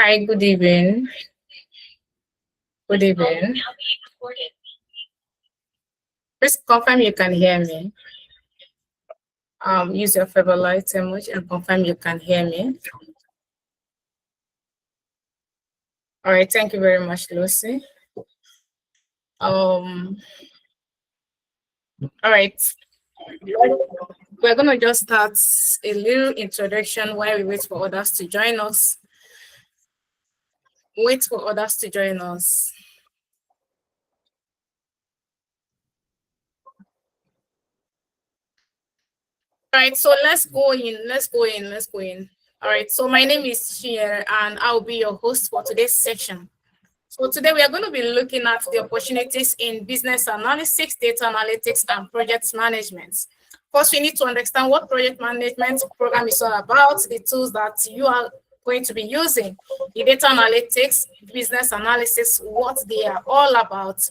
Hi, good evening. Good evening. Please confirm you can hear me. Use your favorite emoji and confirm you can hear me. All right, thank you very much, Lucy. Um, all right, we're gonna just start a little introduction while we wait for others to join us. Wait for others to join us. All right, so let's go in. Let's go in. Let's go in. All right, so my name is Chier, and I'll be your host for today's session. So today we are going to be looking at the opportunities in business analytics, data analytics, and project management. First, we need to understand what project management program is all about, the tools that you are going to be using, the data analytics, business analysis, what they are all about,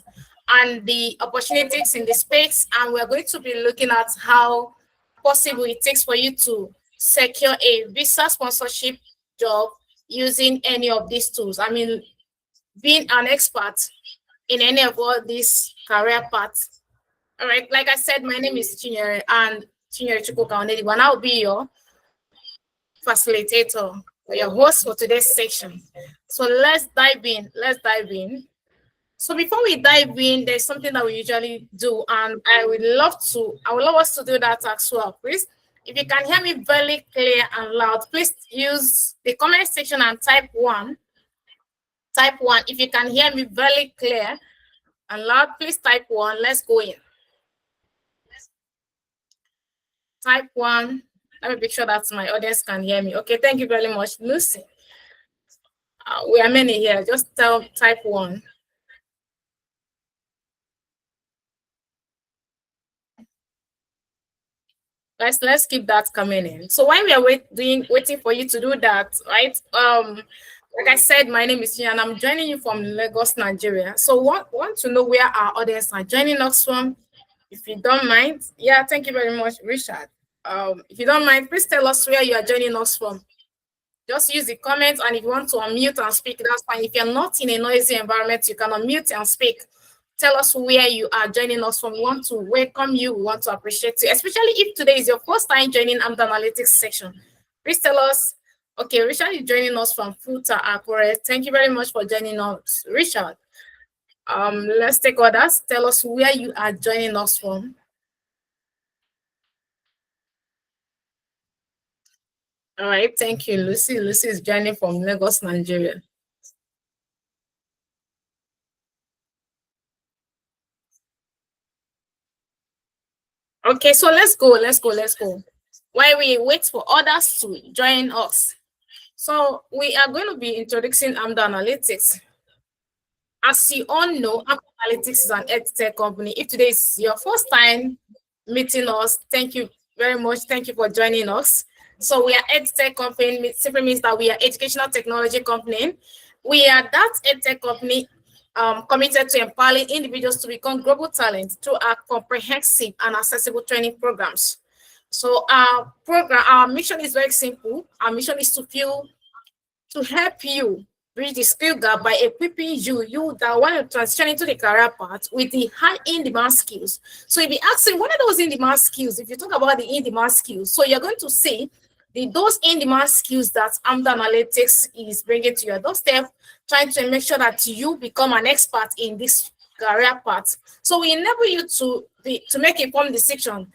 and the opportunities in the space. And we're going to be looking at how possible it takes for you to secure a visa sponsorship job using any of these tools. I mean, being an expert in any of all these career paths. All right, like I said, my name is Chinyere and Chinyere Chukwuka Onedibo, and I'll be your facilitator or your host for today's section. So let's dive in. Let's dive in. So before we dive in, there's something that we usually do, and I would love us to do that as well, please. If you can hear me very clear and loud, please use the comment section and type one. Type one. If you can hear me very clear and loud, please type one. Let's go in. Type one. Let me make sure that my audience can hear me. Okay, thank you very much, Lucy. We are many here. Just type one. Let's keep that coming in. So while we are waiting for you to do that, right? Like I said, my name is Tia and I'm joining you from Lagos, Nigeria. So want to know where our audience are joining us from? If you don't mind, yeah, thank you very much, Richard. If you don't mind, please tell us where you are joining us from. Just use the comments, and if you want to unmute and speak, that's fine. If you're not in a noisy environment, you can unmute and speak. Tell us where you are joining us from. We want to welcome you. We want to appreciate you, especially if today is your first time joining Amdoranalytics section. Please tell us. Okay, Richard is joining us from Futa, Akure. Thank you very much for joining us, Richard. Let's take others. Tell us where you are joining us from. All right, thank you, Lucy. Lucy is joining from Lagos, Nigeria. Okay, so let's go. While we wait for others to join us. So we are going to be introducing Amdoranalytics. As you all know, Amdoranalytics is an edtech company. If today is your first time meeting us, thank you very much. Thank you for joining us. So we are edtech company. It simply means that we are educational technology company. We are that edtech company committed to empowering individuals to become global talent through our comprehensive and accessible training programs. So our mission is very simple. Our mission is to help you bridge the skill gap by equipping you that want to transition into the career path with the high in-demand skills. So if you asking, what are those in-demand skills? If you talk about the in-demand skills, so you're going to see those in-demand skills that Amdoranalytics is bringing to your doorstep, trying to make sure that you become an expert in this career path. So we enable you to make informed decision,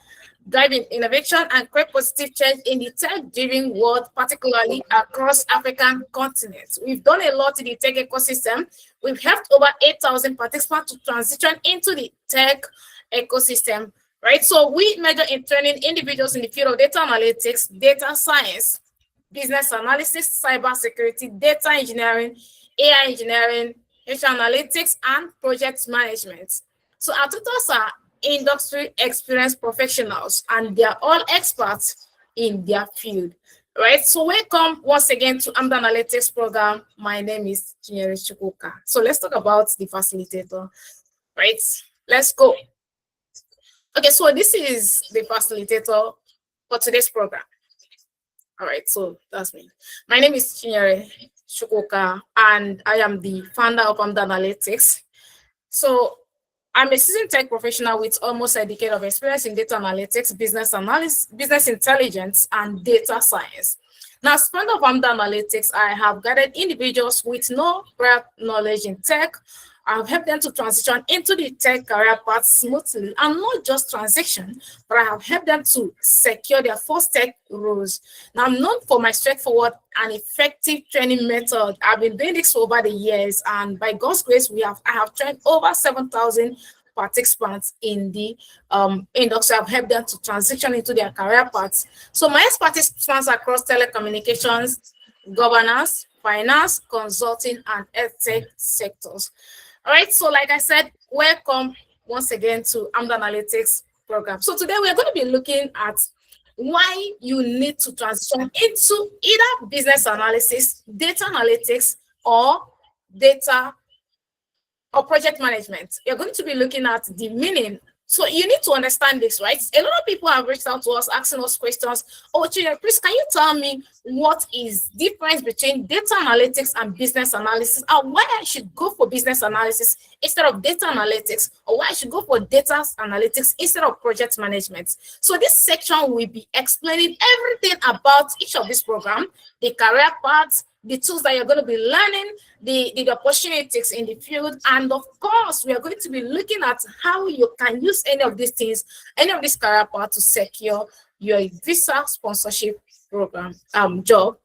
driving innovation and create positive change in the tech-driven world, particularly across African continents. We've done a lot in the tech ecosystem. We've helped over 8,000 participants to transition into the tech ecosystem, right? So we major in training individuals in the field of data analytics, data science, business analysis, cybersecurity, data engineering, AI engineering, HR analytics, and project management. So our tutors are industry experienced professionals, and they are all experts in their field, right? So welcome once again to Amdoranalytics program. My name is Chinyere Chukwuka. So let's talk about the facilitator, right? Let's go. Okay, so this is the facilitator for today's program. All right, so that's me. My name is Chinyere Shukoka, and I am the founder of Amdoranalytics. So I'm a seasoned tech professional with almost a decade of experience in data analytics, business analysis, business intelligence, and data science. Now, as founder of Amdoranalytics, I have guided individuals with no prior knowledge in tech. I've helped them to transition into the tech career path smoothly, and not just transition, but I have helped them to secure their first tech roles. Now, I'm known for my straightforward and effective training method. I've been doing this for over the years, and by God's grace, I have trained over 7,000 participants in the industry. I've helped them to transition into their career paths. So my expertise spans across telecommunications, governance, finance, consulting, and edtech sectors. All right, so like I said, welcome once again to Amdoranalytics program. So today we're going to be looking at why you need to transition into either business analysis, data analytics, or data or project management. You're going to be looking at the meaning. So you need to understand this, right? A lot of people have reached out to us asking us questions. Oh, Chidera, please, can you tell me what is difference between data analytics and business analysis, and why I should go for business analysis instead of data analytics, or why I should go for data analytics instead of project management? So this section will be explaining everything about each of these programs, the career paths, the tools that you're going to be learning, the opportunities in the field, and of course, we are going to be looking at how you can use any of these things, any of this career path to secure your visa sponsorship program job.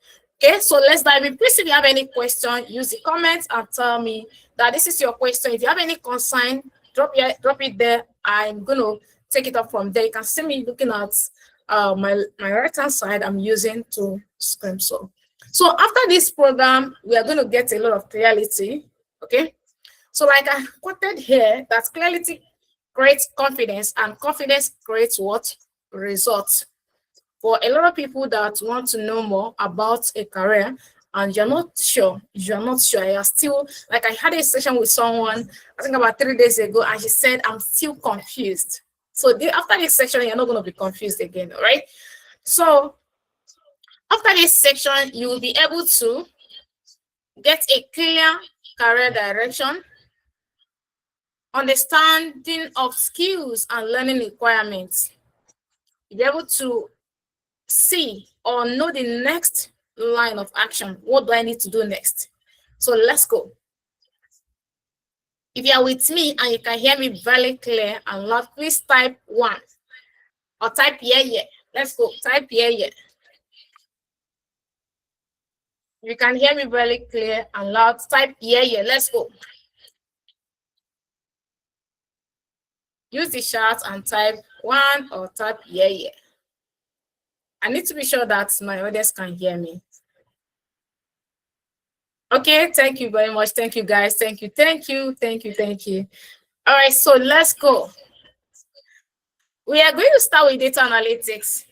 Okay, so let's dive in. Please, if you have any question, use the comments and tell me that this is your question. If you have any concern, drop it there. I'm going to take it up from there. You can see me looking at my right hand side. I'm using to screen. So after this program, we are going to get a lot of clarity, okay? So like I quoted here, that clarity creates confidence, and confidence creates what? Results. For a lot of people that want to know more about a career and you're not sure, you're still, like I had a session with someone, I think about 3 days ago, and she said, I'm still confused. So after this session, you're not going to be confused again, all right? So after this section, you will be able to get a clear career direction, understanding of skills and learning requirements. You'll be able to see or know the next line of action. What do I need to do next? So let's go. If you are with me and you can hear me very clear and loud, please type 1 or type yeah. Let's go. Type yeah. You can hear me very clear and loud. Type yeah. Let's go. Use the chat and type 1 or type yeah. I need to be sure that my audience can hear me. Okay, thank you very much. Thank you, guys. Thank you. All right, so let's go. We are going to start with data analytics.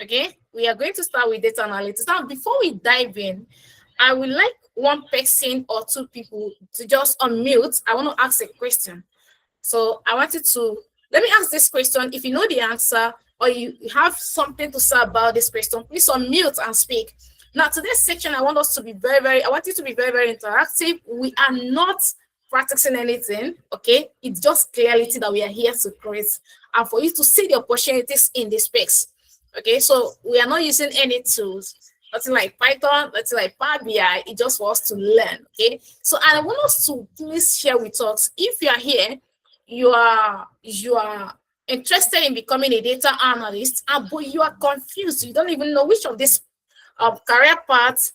Okay, we are going to start with data analytics. Now, before we dive in, I would like one person or two people to just unmute. I want to ask a question. So I wanted to, let me ask this question. If you know the answer or you have something to say about this question, please unmute and speak. Now, today's section, I want us to be I want you to be very interactive. We are not practicing anything, okay? It's just clarity that we are here to create and for you to see the opportunities in this space, okay? So we are not using any tools, nothing like Python, nothing like Power BI. It just for us to learn, okay? So I want us to please share with us, if you are here, you are interested in becoming a data analyst, but you are confused. You don't even know which of these career paths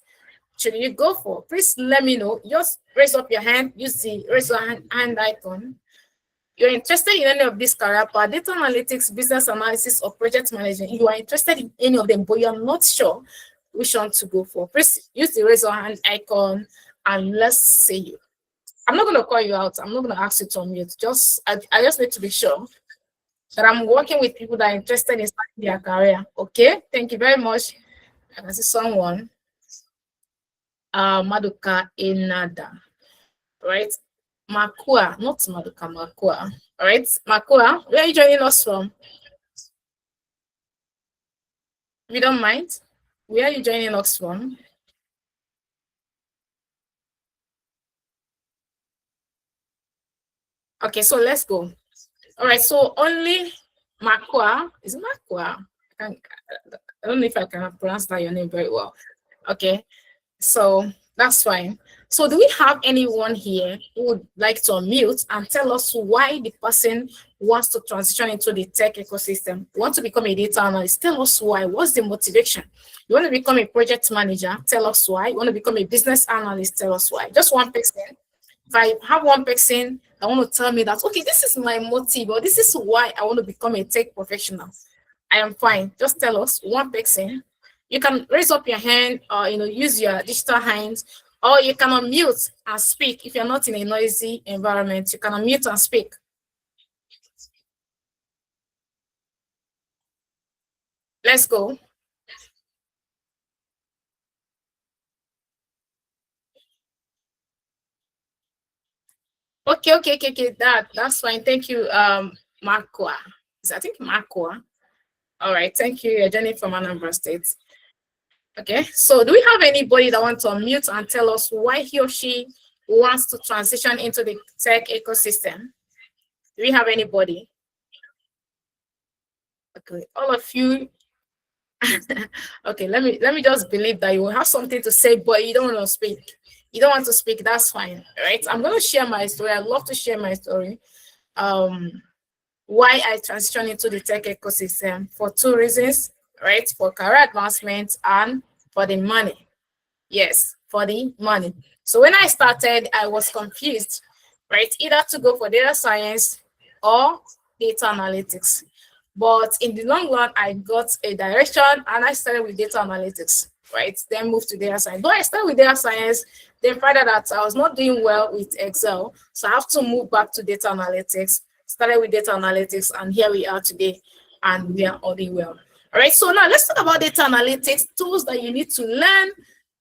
should you go for. Please let me know. Just raise up your hand. Use the raise your hand icon. You're interested in any of these career paths, data analytics, business analysis, or project management. You are interested in any of them, but you're not sure which one to go for. Please use the raise your hand icon and let's see you. I'm not going to call you out. I'm not going to ask you to unmute. I just need to be sure that I'm working with people that are interested in starting their career. Okay, thank you very much. I can see someone. Maduka Inada. Right? Makua, not Maduka, Makua. All right, Makua, where are you joining us from? If you don't mind, where are you joining us from? Okay, so let's go. All right, so only Makwa, is it Makwa? I don't know if I can pronounce that your name very well. Okay, so that's fine. So do we have anyone here who would like to unmute and tell us why the person wants to transition into the tech ecosystem, want to become a data analyst? Tell us why. What's the motivation? You want to become a project manager? Tell us why. You want to become a business analyst? Tell us why. Just one person. If I have one person that want to tell me that, okay, this is my motive, or this is why I want to become a tech professional, I am fine. Just tell us one person. You can raise up your hand or use your digital hands, or you can unmute and speak. If you're not in a noisy environment, you can unmute and speak. Let's go. Okay. That's fine. Thank you, Markwa. I think Markwa. All right. Thank you. You're joining from Anambra State. Okay, so do we have anybody that wants to unmute and tell us why he or she wants to transition into the tech ecosystem? Do we have anybody? Okay, all of you. Okay, let me just believe that you will have something to say, but you don't want to speak. You don't want to speak. That's fine. All right, I'm going to share my story. I'd love to share my story. Um, why I transitioned into the tech ecosystem for two reasons, right? For career advancement and for the money. Yes, for the money. So when I started, I was confused, right? Either to go for data science or data analytics. But in the long run, I got a direction and I started with data analytics, right? Then moved to data science. Though I started with data science, then found out that I was not doing well with Excel. So I have to move back to data analytics, started with data analytics, and here we are today, and we are all doing well. All right, so now let's talk about data analytics, tools that you need to learn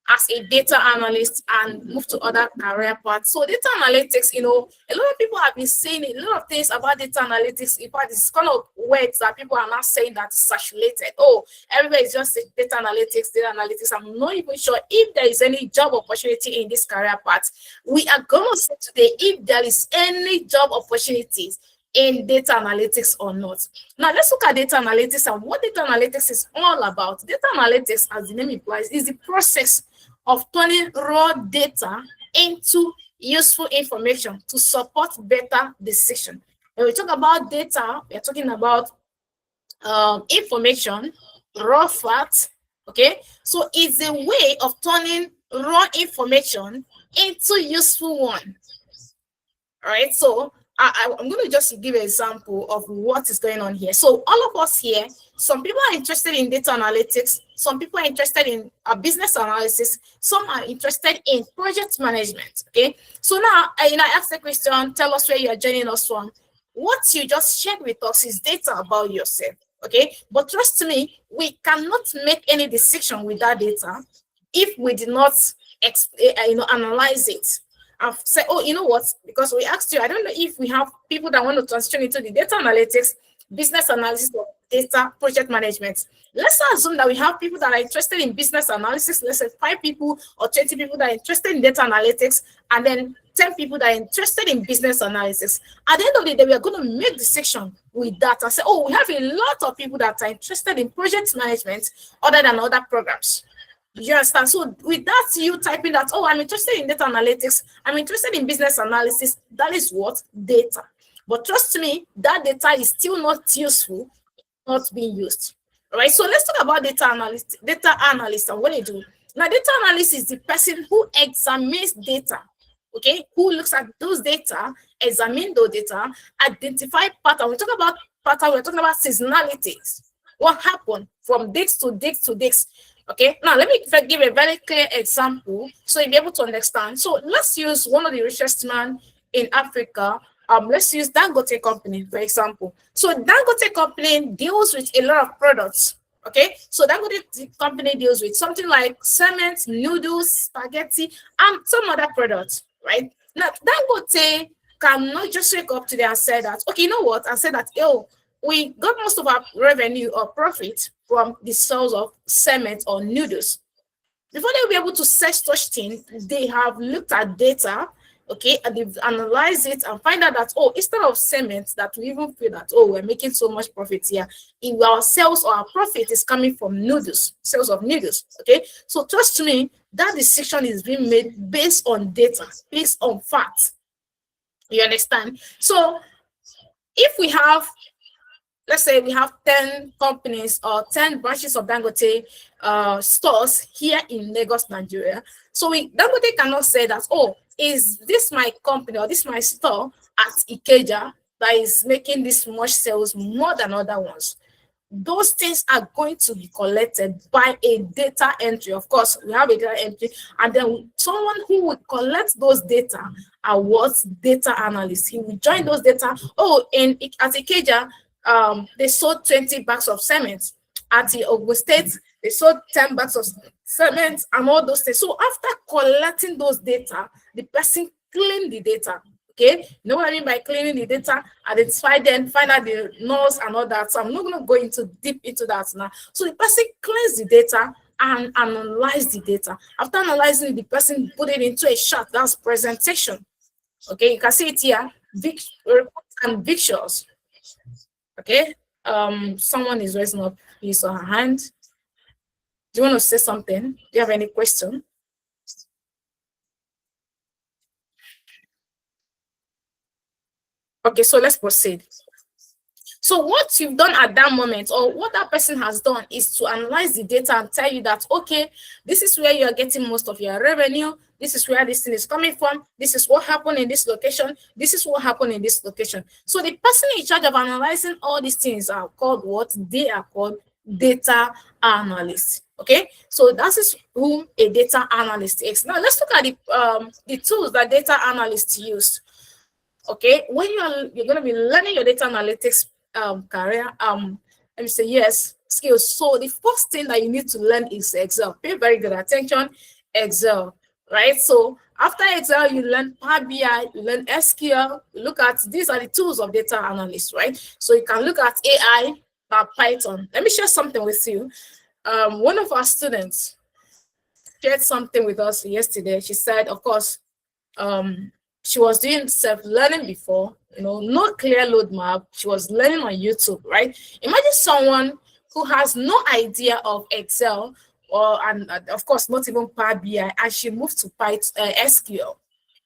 as a data analyst and move to other career paths. So data analytics, a lot of people have been saying a lot of things about data analytics. In fact, it's kind of words that people are not saying that saturated. Oh, everybody is just data analytics, data analytics. I'm not even sure if there is any job opportunity in this career path. We are going to see today if there is any job opportunities in data analytics or not. Now, let's look at data analytics and what data analytics is all about. Data analytics, as the name implies, is the process of turning raw data into useful information to support better decision. When we talk about data, we're talking about information, raw facts, okay? So it's a way of turning raw information into useful one. All right, so I'm going to just give an example of what is going on here. So all of us here, some people are interested in data analytics, some people are interested in business analysis, some are interested in project management, okay? So now, I ask the question, tell us where you are joining us from. What you just shared with us is data about yourself, okay? But trust me, we cannot make any decision with that data if we did not analyze it. I've said, oh, you know what? Because we asked you, I don't know if we have people that want to transition into the data analytics, business analysis, or data project management. Let's assume that we have people that are interested in business analysis. Let's say 5 people or 20 people that are interested in data analytics, and then 10 people that are interested in business analysis. At the end of the day, we are going to make decision with that and say, oh, we have a lot of people that are interested in project management other than other programs. You understand? So with that, you typing that, oh, I'm interested in data analytics, I'm interested in business analysis, that is what? Data. But trust me, that data is still not useful, not being used. All right, so let's talk about data analyst and what they do. Now, data analyst is the person who examines data, okay, who looks at those data, examine those data, identify pattern. We talk about pattern, we're talking about seasonalities. What happened from dates to dates to dates. Okay, now let me give a very clear example so you'll be able to understand. So let's use one of the richest men in Africa. Let's use Dangote company, for example. So Dangote company deals with a lot of products. Okay, so Dangote company deals with something like cement, noodles, spaghetti, and some other products, right? Now Dangote cannot just wake up today and say that, okay, you know what? And say that, oh, we got most of our revenue or profit from the sales of cement or noodles. Before they will be able to search such things, they have looked at data, Okay, and they've analyzed it and find out that, oh, instead of cement, that we even feel that, oh, we're making so much profit here, if our sales or our profit is coming from noodles, sales of noodles. Okay, so trust me, that decision is being made based on data, based on facts. You understand? So if we have, let's say we have 10 companies or 10 branches of Dangote stores here in Lagos, Nigeria. So Dangote cannot say that, oh, is this my company or this my store at Ikeja that is making this much sales more than other ones. Those things are going to be collected by a data entry. Of course, we have a data entry, and then someone who will collect those data are what data analysts. He will join those data. Oh, at Ikeja, they sold 20 bags of cement. At the Ogun State, they sold 10 bags of cement and all those things. So after collecting those data, the person cleaned the data. Okay, you know what I mean by cleaning the data, identify them, find out the noise and all that. So I'm not going to go into deep into that now. So the person cleans the data and analyze the data. After analyzing it, the person put it into a chart. That's presentation. Okay, you can see it here, reports and visuals. Okay, someone is raising up his or her hand. Do you want to say something? Do you have any question? Okay, so let's proceed. So what you've done at that moment, or what that person has done, is to analyze the data and tell you that, okay, this is where you're getting most of your revenue. This is where this thing is coming from. This is what happened in this location. This is what happened in this location. So the person in charge of analyzing all these things are called what? They are called data analysts. Okay, so that is who a data analyst is. Now let's look at the tools that data analysts use. Okay, when you're going to be learning your data analytics career, let me say yes, skills. So the first thing that you need to learn is Excel. Pay very good attention, Excel, right? So after Excel, you learn Power BI, you learn SQL. You look at, these are the tools of data analysts, right? So you can look at AI, Python. Let me share something with you. One of our students shared something with us yesterday. She said, of course, she was doing self-learning before, no clear roadmap. She was learning on YouTube, right? Imagine someone who has no idea of Excel and of course, not even Power BI, and she moved to Python, SQL.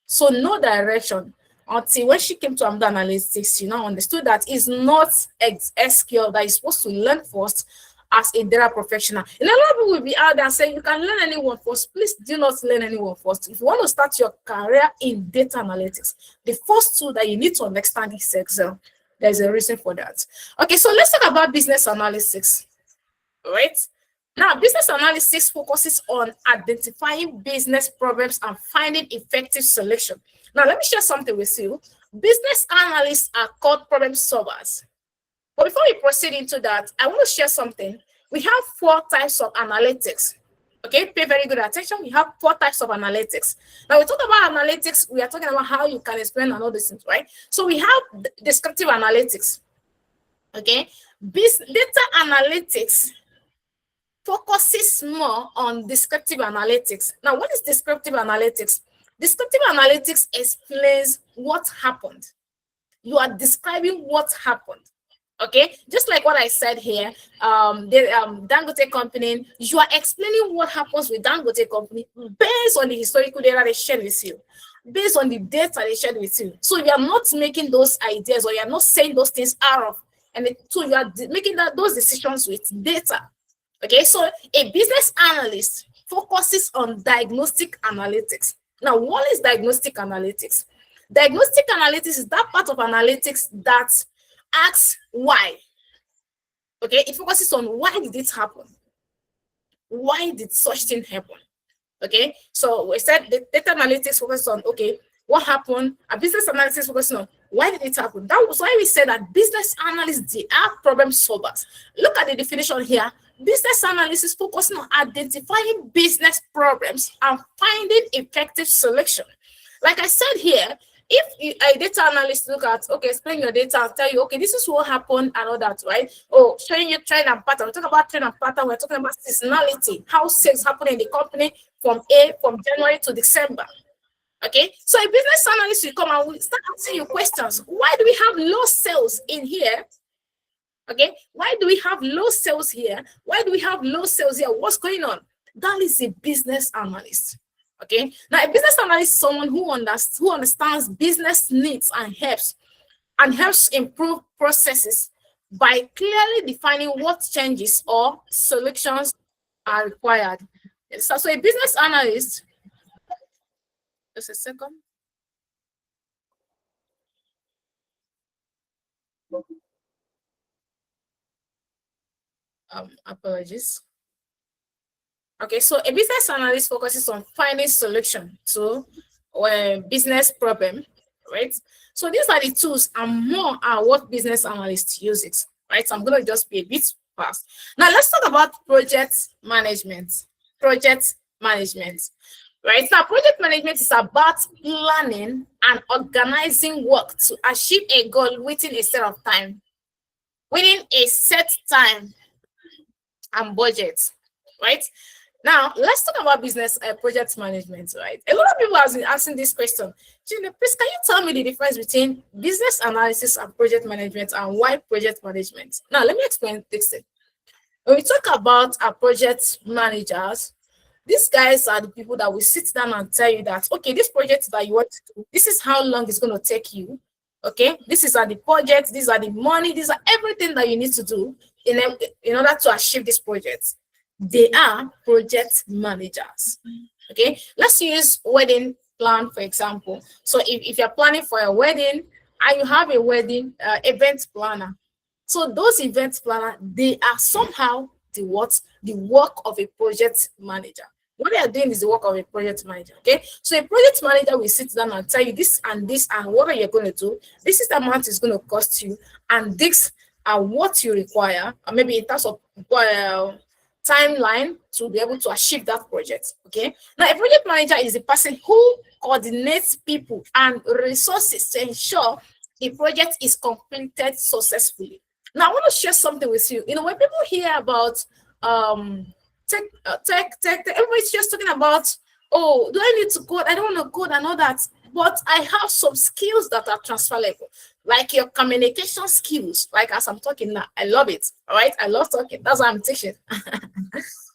So no direction until when she came to Amdoranalytics, she now understood that it's not SQL that is supposed to learn first as a data professional. And a lot of people will be out there saying you can learn anyone first. Please do not learn anyone first. If you want to start your career in data analytics, the first tool that you need to understand is Excel. There's a reason for that. Okay, so let's talk about business analytics. Right? Now, business analytics focuses on identifying business problems and finding effective solution. Now, let me share something with you. Business analysts are called problem solvers. But before we proceed into that, I want to share something. We have 4 types of analytics. Okay, pay very good attention. We have 4 types of analytics. Now, we talk about analytics, we are talking about how you can explain and all these things, right? So we have descriptive analytics. Okay, data analytics focuses more on descriptive analytics. Now, what is descriptive analytics? Descriptive analytics explains what happened. You are describing what happened. Okay, just like what I said here, the Dangote company, you are explaining what happens with Dangote company based on the historical data they shared with you, based on the data they shared with you. So you are not making those ideas, or you are not saying those things out of, and so you are making those decisions with data. Okay, so a business analyst focuses on diagnostic analytics. Now, what is diagnostic analytics? Diagnostic analytics is that part of analytics that asks why. Okay, it focuses on why did it happen? Why did such thing happen? Okay, so we said the data analytics focuses on, okay, what happened? A business analysis focuses on why did it happen? That was why we said that business analysts, they are problem solvers. Look at the definition here. Business analysts is focusing on identifying business problems and finding effective solution. Like I said here, if a data analyst look at, okay, explain your data and tell you, okay, this is what happened and all that, right? Oh, showing you trend and pattern. We're talking about trend and pattern. We're talking about seasonality, how sales happen in the company from January to December. Okay, so a business analyst will come and will start asking you questions. Why do we have low sales in here? Okay, why do we have low sales here? Why do we have low sales here? What's going on? That is a business analyst. Okay, now a business analyst is someone who understands business needs and helps improve processes by clearly defining what changes or solutions are required. So a business analyst, just a second. Apologies. Okay, so a business analyst focuses on finding solution to a business problem, right? So these are the tools and more are what business analysts use it, right? So I'm going to just be a bit fast. Now let's talk about project management. Project management, right? Now project management is about planning and organizing work to achieve a goal within a set of time, within a set time and budget, right? Now, let's talk about business project management, right? A lot of people have been asking this question. Gina, please, can you tell me the difference between business analysis and project management and why project management? Now, let me explain this. When we talk about our project managers, these guys are the people that will sit down and tell you that, okay, this project that you want to do, this is how long it's going to take you. Okay, this is the project, these are the money, these are everything that you need to do in order to achieve this project. They are project managers. Okay, let's use wedding plan for example. So if you're planning for a wedding and you have a wedding event planner, so those event planner, they are somehow the work of a project manager. What they are doing is the work of a project manager. Okay, so a project manager will sit down and tell you this and this and what are you going to do. This is the amount it's going to cost you, and this are what you require, or maybe in terms of timeline to be able to achieve that project. Okay, now a project manager is the person who coordinates people and resources to ensure the project is completed successfully. Now I want to share something with you. When people hear about tech, everybody's just talking about, oh, do I need to code? I don't want to code and all that. But I have some skills that are transferable, like your communication skills. Like as I'm talking now, I love it. All right, I love talking. That's why I'm teaching.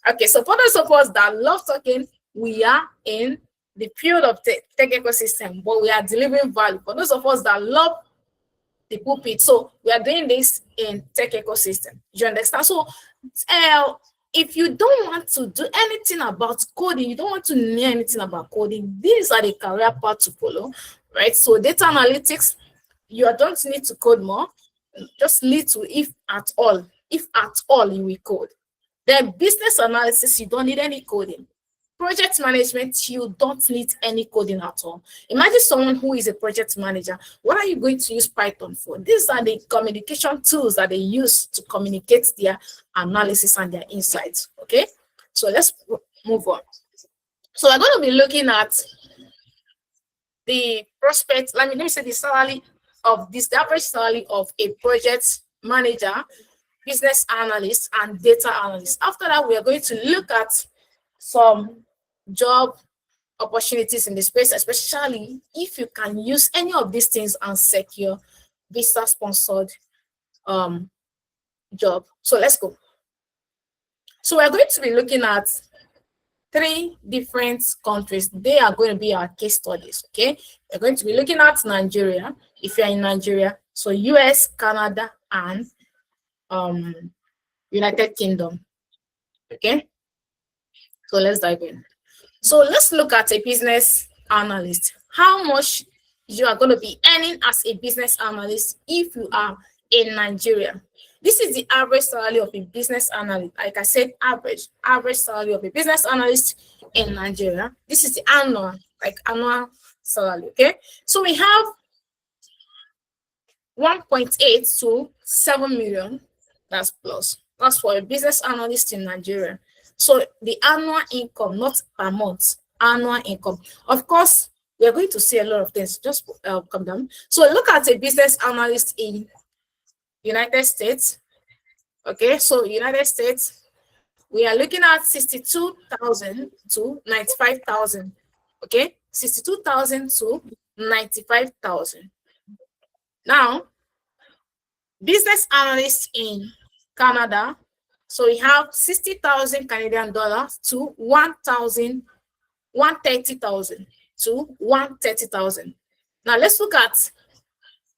Okay, so for those of us that love talking, we are in the field of tech ecosystem, but we are delivering value. For those of us that love the pulpit, so we are doing this in tech ecosystem. You understand? So if you don't want to do anything about coding, you don't want to know anything about coding, these are the career path to follow, right? So data analytics, you don't need to code more, just little, if at all you will code. Then business analysis, you don't need any coding. Project management, you don't need any coding at all. Imagine someone who is a project manager. What are you going to use Python for? These are the communication tools that they use to communicate their analysis and their insights. Okay, so let's move on. So we're going to be looking at the prospect. Let me say the salary of this, the average salary of a project manager, business analyst, and data analyst. After that, we are going to look at some job opportunities in the space, especially if you can use any of these things and secure visa sponsored job. So let's go. So we're going to be looking at 3 different countries. They are going to be our case studies. Okay, we're going to be looking at Nigeria, if you're in Nigeria, so US, Canada, and United Kingdom. Okay, so let's dive in. So let's look at a business analyst. How much you are going to be earning as a business analyst if you are in Nigeria. This is the average salary of a business analyst. Like I said, average salary of a business analyst in Nigeria. This is the annual salary. Okay, so we have 1.8 to 7 million. That's plus. That's for a business analyst in Nigeria. So the annual income, not per month, annual income. Of course, we are going to see a lot of things. Just come down. So look at a business analyst in United States. Okay, so United States, we are looking at 62,000 to 95,000 Okay, 62,000 to 95,000. Now, business analyst in Canada. So we have 60,000 Canadian dollars to 130,000 to 130,000. Now let's look at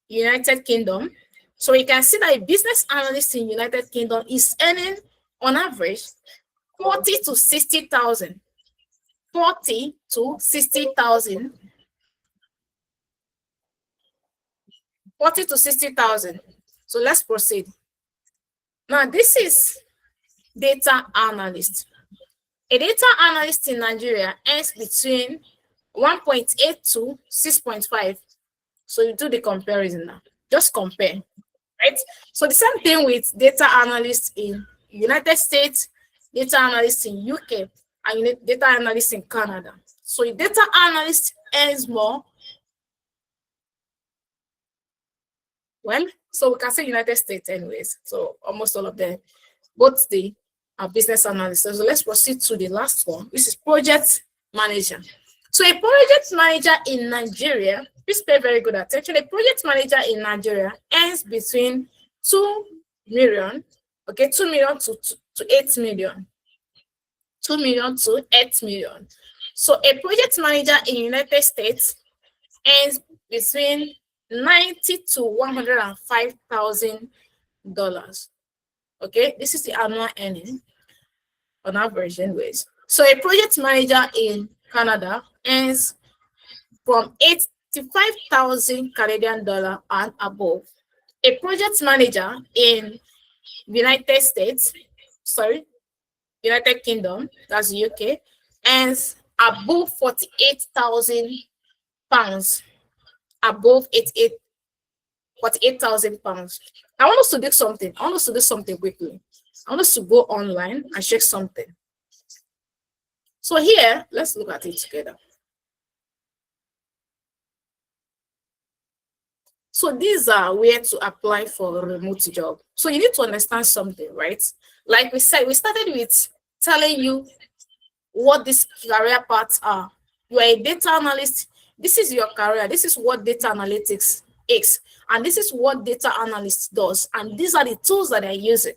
United Kingdom. So we can see that a business analyst in United Kingdom is earning on average 40 to 60,000. 40 to 60,000. 40 to 60,000. So let's proceed. Now this is data analyst. A data analyst in Nigeria earns between 1.8 to 6.5. So you do the comparison now. Just compare, right? So the same thing with data analyst in United States, data analyst in UK, and data analyst in Canada. So a data analyst earns more. Well, so we can say United States anyways. So almost all of them, both the business analysts. So let's proceed to the last one, which is project manager. So a project manager in Nigeria, please pay very good attention. A project manager in Nigeria earns between 2 million, okay, 2 million to 8 million. 2 million to 8 million. So a project manager in United States earns between 90 to $105,000. Okay, this is the annual earning on average anyways. So a project manager in Canada earns from 85,000 Canadian dollar and above. A project manager in United Kingdom, that's UK, earns above 48,000 pounds. Above 48,000 pounds. I want us to do something. I want us to do something quickly. I want us to go online and check something. So here, let's look at it together. So these are where to apply for a remote job. So you need to understand something, right? Like we said, we started with telling you what these career paths are. You are a data analyst. This is your career. This is what data analytics is. And this is what data analyst does. And these are the tools that they're using.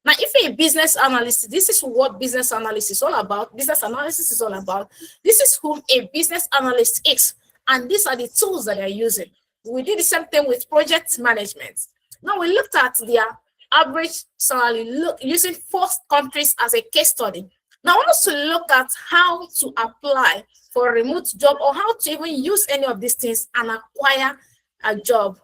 Now, if you're a business analyst, this is what business analysis is all about. Business analysis is all about. This is who a business analyst is. And these are the tools that they're using. We did the same thing with project management. Now, we looked at their average salary using 4 countries as a case study. Now, I want us to look at how to apply for a remote job or how to even use any of these things and acquire a job.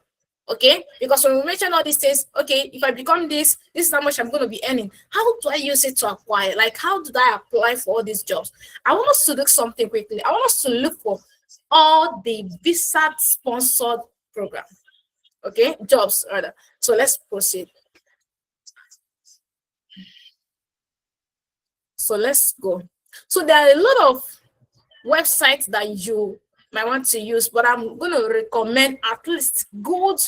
Okay, because when we mention all these things, okay, if I become this is how much I'm going to be earning. How do I use it to acquire? Like, how do I apply for all these jobs? I want us to look something quickly. I want us to look for all the visa sponsored program. Okay, jobs rather. So let's proceed. So let's go. So there are a lot of websites that you might want to use, but I'm going to recommend at least good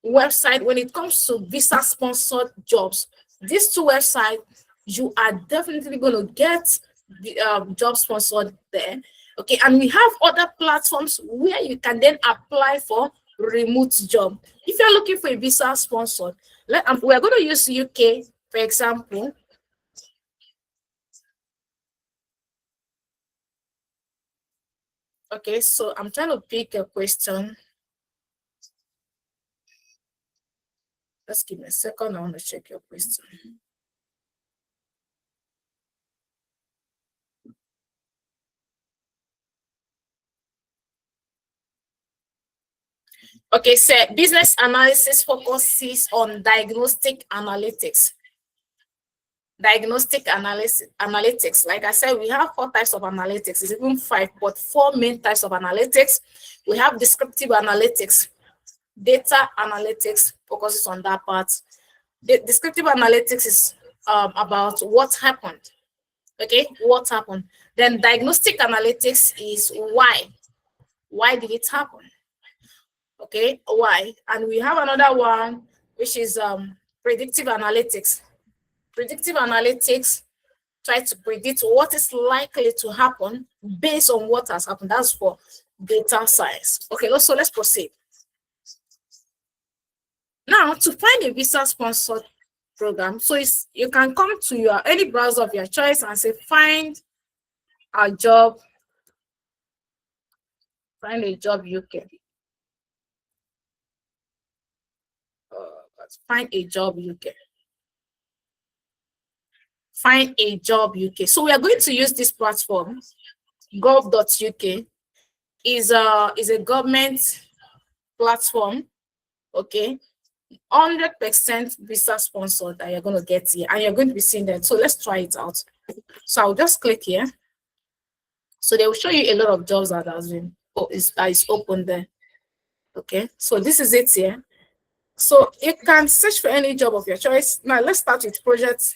website when it comes to visa sponsored jobs. These 2 websites, you are definitely going to get the job sponsored there. Okay, and we have other platforms where you can then apply for remote job. If you're looking for a visa sponsored, we're going to use UK, for example. Okay, so I'm trying to pick a question. Just give me a second. I want to check your question. Okay, so business analysis focuses on diagnostic analytics. Analytics. Like I said, we have 4 types of analytics. It's even 5, but 4 main types of analytics. We have descriptive analytics. Data analytics focuses on that part. The descriptive analytics is about what happened. Okay, what happened. Then diagnostic analytics is why. Why did it happen? Okay, why? And we have another one, which is predictive analytics. Predictive analytics try to predict what is likely to happen based on what has happened. That's for data science. Okay, so let's proceed. Now, to find a visa sponsored program, so you can come to your any browser of your choice and say find a job, UK. Find a job UK. Find a job UK. So we are going to use this platform, gov.uk. Is a government platform, okay, 100% visa sponsored that you're going to get here, and you're going to be seeing that. So let's try it out. So I'll just click here. So they will show you a lot of jobs that has been that is open there. Okay, so this is it here. So you can search for any job of your choice. Now let's start with project.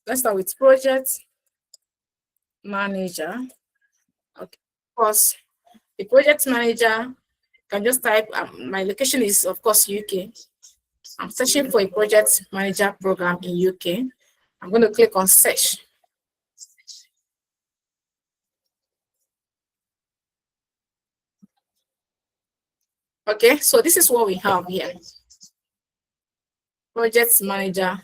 Let's start with project manager. Okay, of course, the project manager can just type. My location is of course UK. I'm searching for a project manager program in UK. I'm going to click on search. Okay, so this is what we have here. Project manager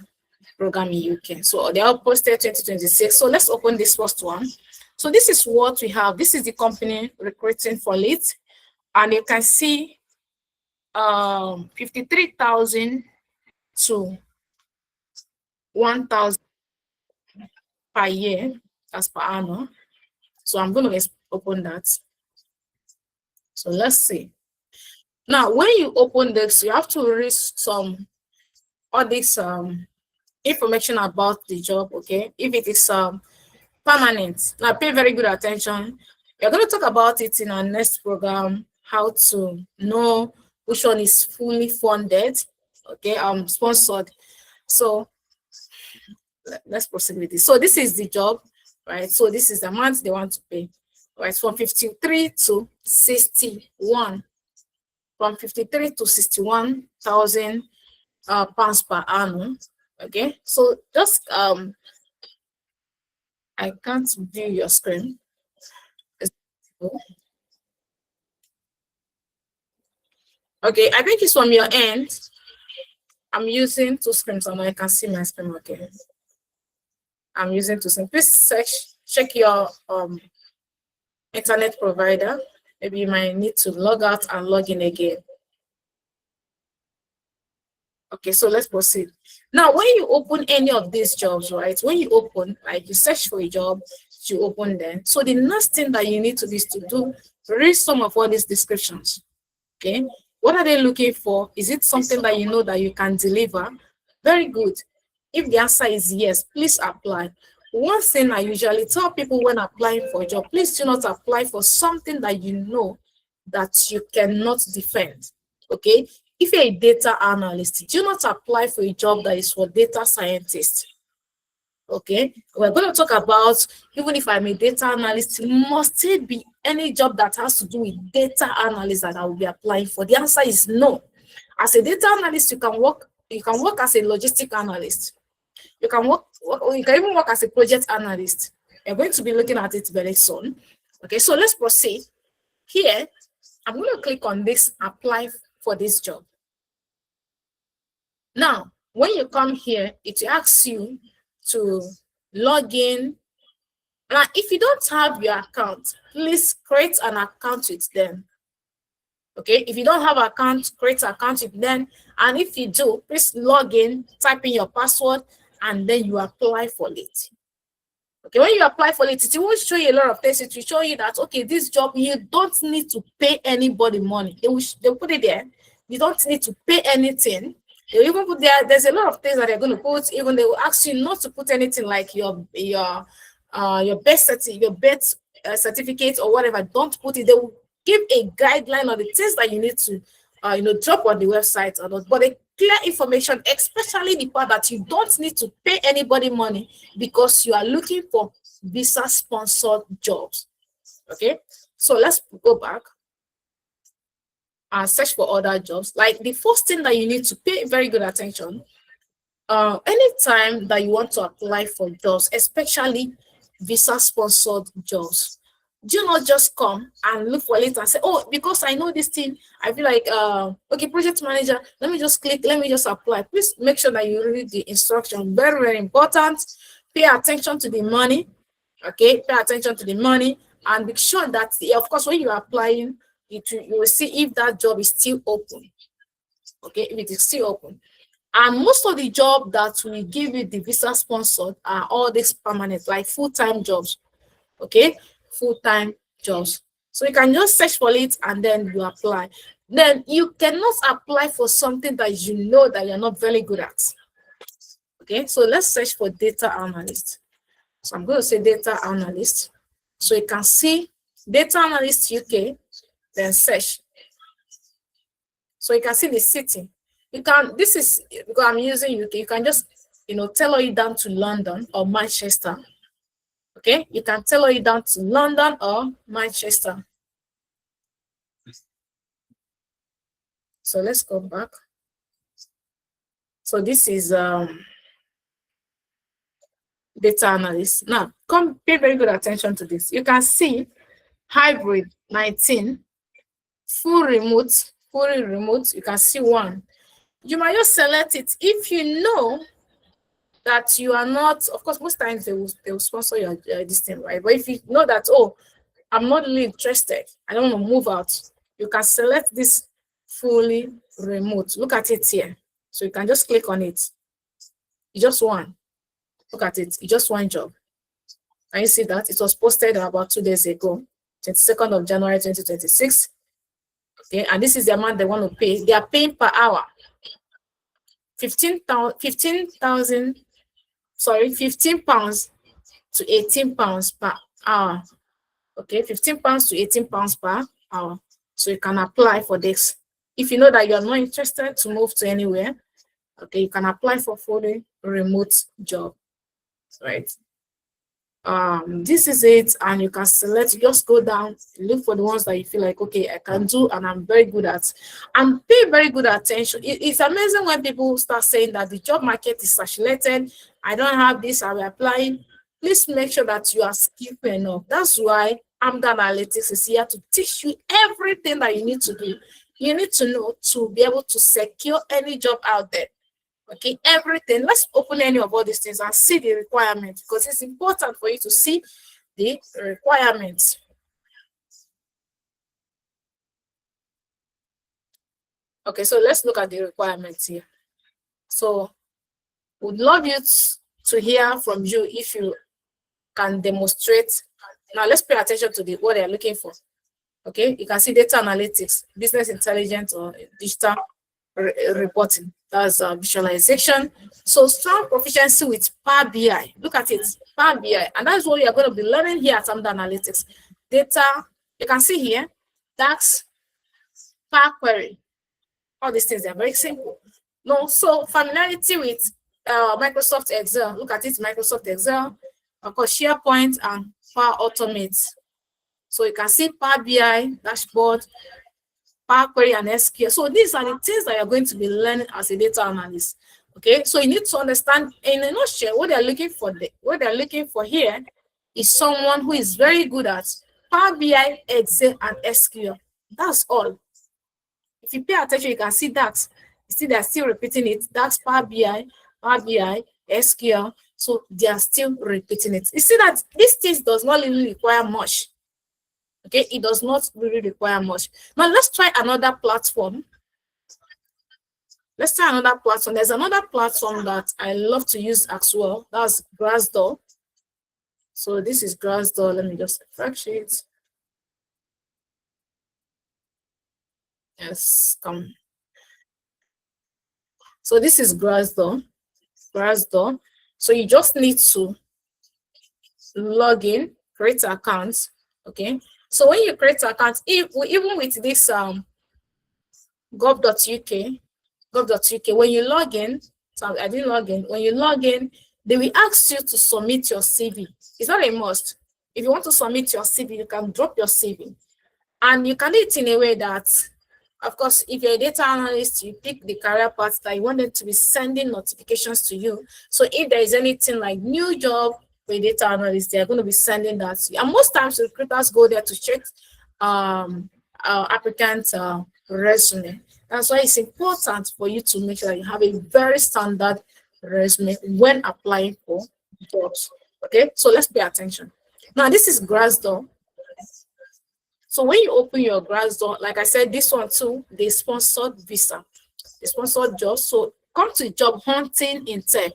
program in UK. So they are posted 2026. So let's open this first one. So this is what we have. This is the company recruiting for it. And you can see 53,000 to 1,000 per year as per annum. So I'm going to open that. So let's see. Now, when you open this, you have to read all this information about the job, okay? If it is permanent, now pay very good attention. We're going to talk about it in our next program, how to know which one is fully funded, okay, sponsored. So let's proceed with this. So this is the job, right? So this is the amount they want to pay, right? From 53 to 61. From 53 to 61,000 pounds per annum. Okay, so just I can't view your screen. Okay, I think it's from your end. I'm using two screens and I can see my screen. Okay, I'm using two screens. Please check your internet provider. Maybe you might need to log out and log in again. Okay, so let's proceed. Now, when you open any of these jobs, right? When you open, like you search for a job, you open them. So the next thing that you need to do is to read some of all these descriptions. Okay, what are they looking for? Is it something that you know that you can deliver? Very good. If the answer is yes, please apply. One thing I usually tell people when applying for a job, please do not apply for something that you know that you cannot defend. Okay, if you're a data analyst, do not apply for a job that is for data scientists. Okay, we're going to talk about, even if I'm a data analyst, must it be any job that has to do with data analysis that I will be applying for? The answer is no. As a data analyst, you can work as a logistic analyst. You can you can even work as a project analyst. We're going to be looking at it very soon. Okay, so let's proceed. Here, I'm going to click on this apply for this job. Now, when you come here, it asks you to log in. Now, if you don't have your account, please create an account with them. Okay, if you don't have an account, create an account with them. And if you do, please log in, type in your password, and then you apply for it. Okay, when you apply for it, it will show you a lot of things. It will show you that, okay, this job, you don't need to pay anybody money. They'll put it there. You don't need to pay anything. They even put there's a lot of things that they're going to put. Even they will ask you not to put anything like your birth certificate or whatever. Don't put it. They will give a guideline on the things that you need to drop on the website or not. But a clear information, especially the part that you don't need to pay anybody money because you are looking for visa sponsored jobs. Okay, so let's go back and search for other jobs. Like the first thing that you need to pay very good attention Anytime that you want to apply for jobs, especially visa sponsored jobs, do not just come and look for it and say, oh, because I know this thing, I feel like okay, project manager, let me just click, let me just apply. Please make sure that you read the instruction. Very, very important. Pay attention to the money. Okay, pay attention to the money and make sure that, of course, when you're applying, you will see if that job is still open. Okay, if it is still open. And most of the job that will give you the visa sponsored are all these permanent, like full-time jobs. Okay, full-time jobs. So you can just search for it and then you apply. Then you cannot apply for something that you know that you're not very good at. Okay, so let's search for data analyst. So I'm going to say data analyst. So you can see data analyst UK, then search. So you can see the city. You can, this is because I'm using UK, you can just, tailor it down to London or Manchester. Okay, you can tailor it down to London or Manchester. So let's go back. So this is data analyst. Now, pay very good attention to this. You can see hybrid 19, fully remote. You can see 1. You might just select it if you know that you are not, of course, most times they will sponsor your this thing, right? But if you know that, oh, I'm not really interested, I don't want to move out, you can select this fully remote. Look at it here. So you can just click on it. You just one. Look at it. You just one job. Can you see that? It was posted about 2 days ago, 22nd of January 2026. Okay, and this is the amount they want to pay. They are paying per hour. 15 pounds to 18 pounds per hour. Okay, 15 pounds to 18 pounds per hour. So you can apply for this. If you know that you're not interested to move to anywhere, okay, you can apply for fully remote job, right? This is it, and you can select, just go down, look for the ones that you feel like, okay, I can do and I'm very good at, and pay very good attention. It's amazing when people start saying that the job market is saturated, I don't have this, I'll be applying. Please make sure that you are skillful enough. That's why Amdoranalytics is here to teach you everything that you need to do. You need to know to be able to secure any job out there. Okay, everything. Let's open any of all these things and see the requirements, because it's important for you to see the requirements. Okay, so let's look at the requirements here. So would love you to hear from you if you can demonstrate. Now let's pay attention to what they're looking for. Okay, you can see data analytics, business intelligence, or digital reporting. That's visualization. So strong proficiency with Power BI. Look at it, Power BI, and that's what you are going to be learning here at Amdoranalytics. Data, you can see here, DAX, Power Query. All these things are very simple. No, so familiarity with Microsoft Excel. Look at it, Microsoft Excel, of course, SharePoint and Power Automate. So you can see Power BI, dashboard, Power Query, and SQL. So these are the things that you're going to be learning as a data analyst. Okay, so you need to understand in a nutshell what they're looking for. What they're looking for here is someone who is very good at Power BI, Excel, and SQL. That's all. If you pay attention, you can see that. You see, they're still repeating it. That's Power BI, SQL. So they are still repeating it. You see that this thing does not really require much. Okay, it does not really require much. Now let's try another platform. Let's try another platform. There's another platform that I love to use as well. That's Glassdoor. So this is Glassdoor. Let me just refresh it. Yes, come. So this is Glassdoor. So you just need to log in, create an account. Okay. So when you create an account, even with this gov.uk, when you log in, so I didn't log in. When you log in, they will ask you to submit your CV. It's not a must. If you want to submit your CV, you can drop your CV, and you can do it in a way that Of course, if you're a data analyst, you pick the career path that you want them to be sending notifications to you. So if there is anything like new job for a data analyst, they're going to be sending that to you. And most times recruiters go there to check applicant resume. That's why it's important for you to make sure that you have a very standard resume when applying for jobs. Okay, so let's pay attention. Now, this is Glassdoor. So when you open your Glassdoor, like I said, this one too, they sponsored visa, they sponsored jobs. So come to job hunting in tech.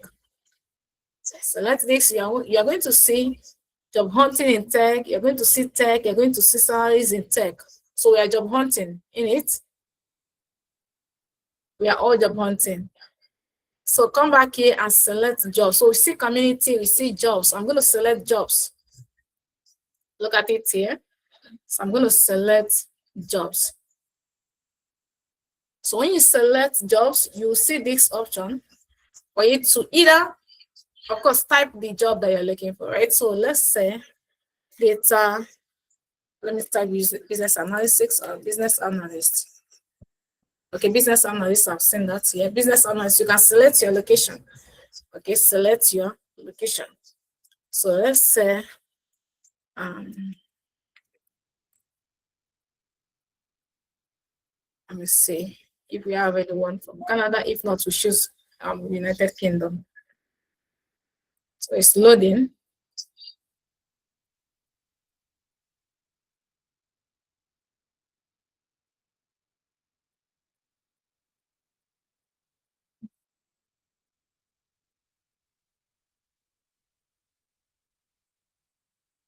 Select this. You're going to see job hunting in tech. You're going to see tech. You're going to see salaries in tech. So we are job hunting in it. We are all job hunting. So come back here and select jobs. So we see community, we see jobs. I'm going to select jobs. Look at it here. So I'm going to select jobs. So when you select jobs, you see this option for you to either, of course, type the job that you're looking for, right? So let's say data, let me type business analytics or business analyst. Okay, business analyst, I've seen that here. Business analyst, you can select your location. Okay, select your location. So let's say, let me see if we have anyone from Canada. If not, we choose United Kingdom. So it's loading.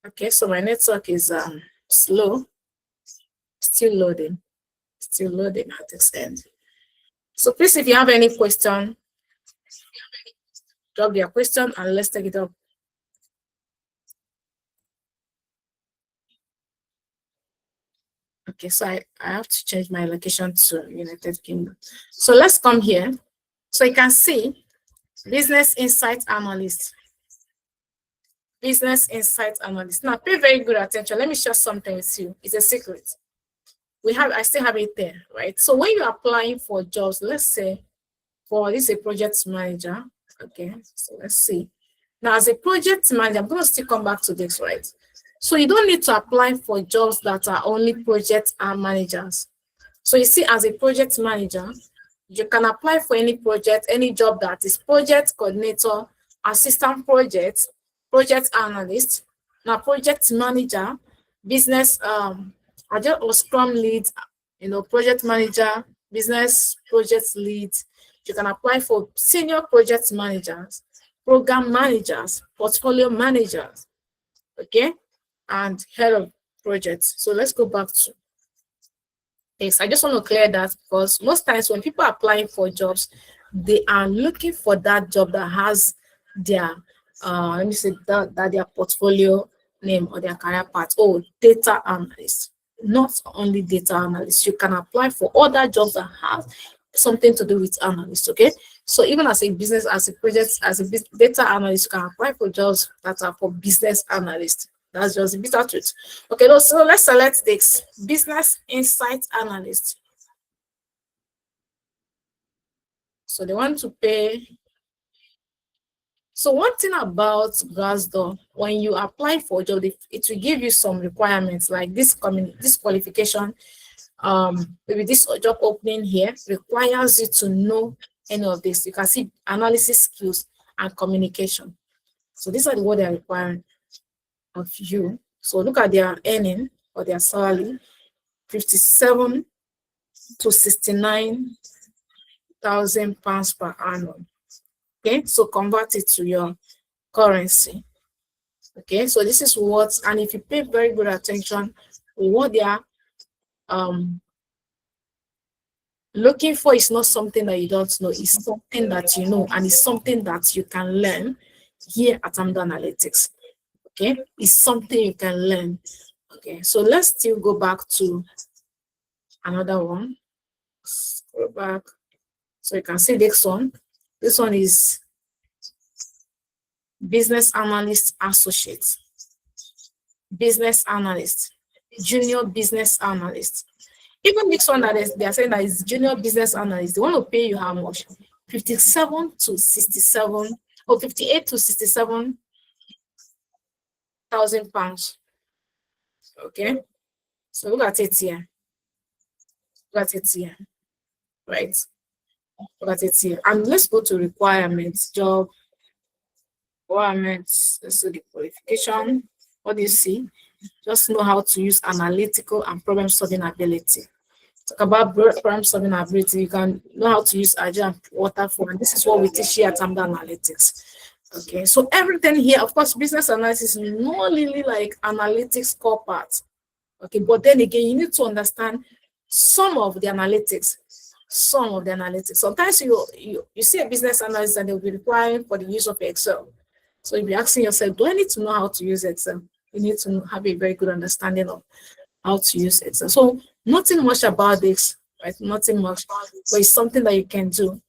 Okay, so my network is slow, still loading at this end. So please, if you have any question, drop your question and let's take it up. Okay, so I have to change my location to United Kingdom. So let's come here. So you can see business insight analyst. Business insight analyst. Now pay very good attention. Let me share something with you. It's a secret. I still have it there, right? So when you're applying for jobs, let's say for this a project manager. Okay, so let's see. Now as a project manager, I'm going to still come back to this, right? So you don't need to apply for jobs that are only project managers. So you see, as a project manager, you can apply for any project, any job that is project coordinator, assistant project, project analyst, now project manager, business agile or scrum lead, project manager, business project lead. You can apply for senior project managers, program managers, portfolio managers, okay, and head of projects. So let's go back to this. I just want to clear that because most times when people are applying for jobs, they are looking for that job that has their let me say that their portfolio name or their career path. Oh, data analyst. Not only data analyst, you can apply for other jobs that have something to do with analyst. Okay, so even as a business, as a project, as a data analyst, you can apply for jobs that are for business analyst. That's just a bitter truth. Okay, so let's select this business insight analyst. So they want to pay. So one thing about Glassdoor, when you apply for a job, it will give you some requirements like this qualification. Maybe this job opening here requires you to know any of this. You can see analysis skills and communication. So these are the what they're requiring of you. So look at their earning or their salary, 57 to 69,000 pounds per annum. Okay, so convert it to your currency. Okay, so this is what, and if you pay very good attention, what they are looking for is not something that you don't know, it's something that you know, and it's something that you can learn here at Amdoranalytics. Okay, it's something you can learn. Okay, so let's still go back to another one. Scroll back. So you can see this one. This one is business analyst associate, business analyst, junior business analyst. Even this one that they are saying that is junior business analyst, they want to pay you how much? 57 to 67 or 58 to 67,000 pounds. Okay. So look at it here. Look at it here. Right. Look at it here. And let's go to requirements, job requirements. Let's see the qualification. What do you see? Just know how to use analytical and problem solving ability. Talk about problem solving ability. You can know how to use Agile and Waterfall. And this is what we teach here at Amdoranalytics. Okay, so everything here, of course, business analysis is not really like analytics core part. Okay, but then again, you need to understand some of the analytics. Some of the analytics. Sometimes you see a business analyst and they'll be requiring for the use of Excel. So you'll be asking yourself, do I need to know how to use Excel? You need to have a very good understanding of how to use Excel. So nothing much about this, right? Nothing much, but it's something that you can do.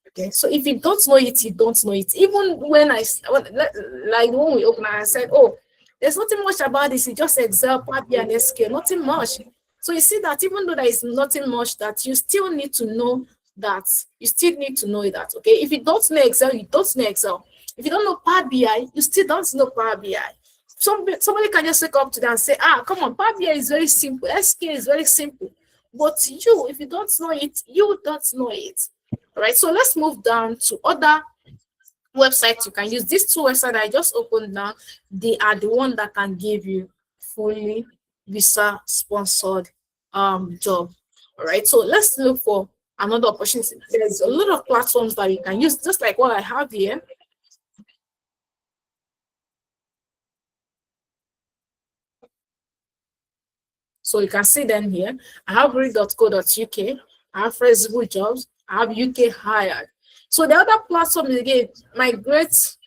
Okay, so if you don't know it, you don't know it. Even when like when we opened, I said, oh, there's nothing much about this. It's just Excel, Power BI, and SQL, nothing much. So you see that even though there is nothing much, that you still need to know that. You still need to know that. Okay, if you don't know Excel, you don't know Excel. If you don't know Power BI, you still don't know Power BI. Somebody can just wake up today and say, come on, Power BI is very simple, SQL is very simple. But you, if you don't know it, you don't know it. All right, so let's move down to other websites you can use. These two websites I just opened now, they are the one that can give you fully visa sponsored job. All right, so let's look for another opportunity. There's a lot of platforms that you can use, just like what I have here. So you can see them here. I have read.co.uk, I have Facebook Jobs, I have UK Hired. So the other platform is again migrate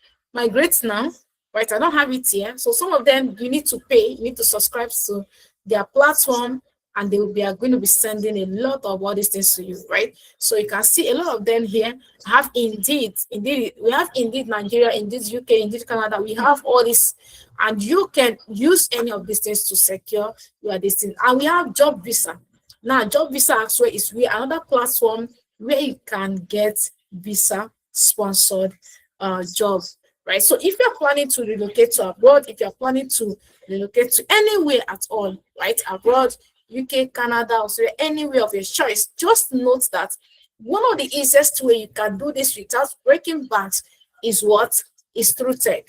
now, right? I don't have it here. So some of them you need to pay, you need to subscribe to their platform, and they will be going to be sending a lot of all these things to you, right? So you can see a lot of them here. I have Indeed, we have Indeed Nigeria, Indeed UK, Indeed Canada. We have all this, and you can use any of these things to secure your destiny. And we have Job Visa. Now, Job Visa actually is another platform where you can get visa sponsored job, right? So if you're planning to relocate to abroad, if you're planning to relocate to anywhere at all, right, abroad, UK, Canada, Australia, anywhere of your choice, just note that one of the easiest way you can do this without breaking banks is through tech.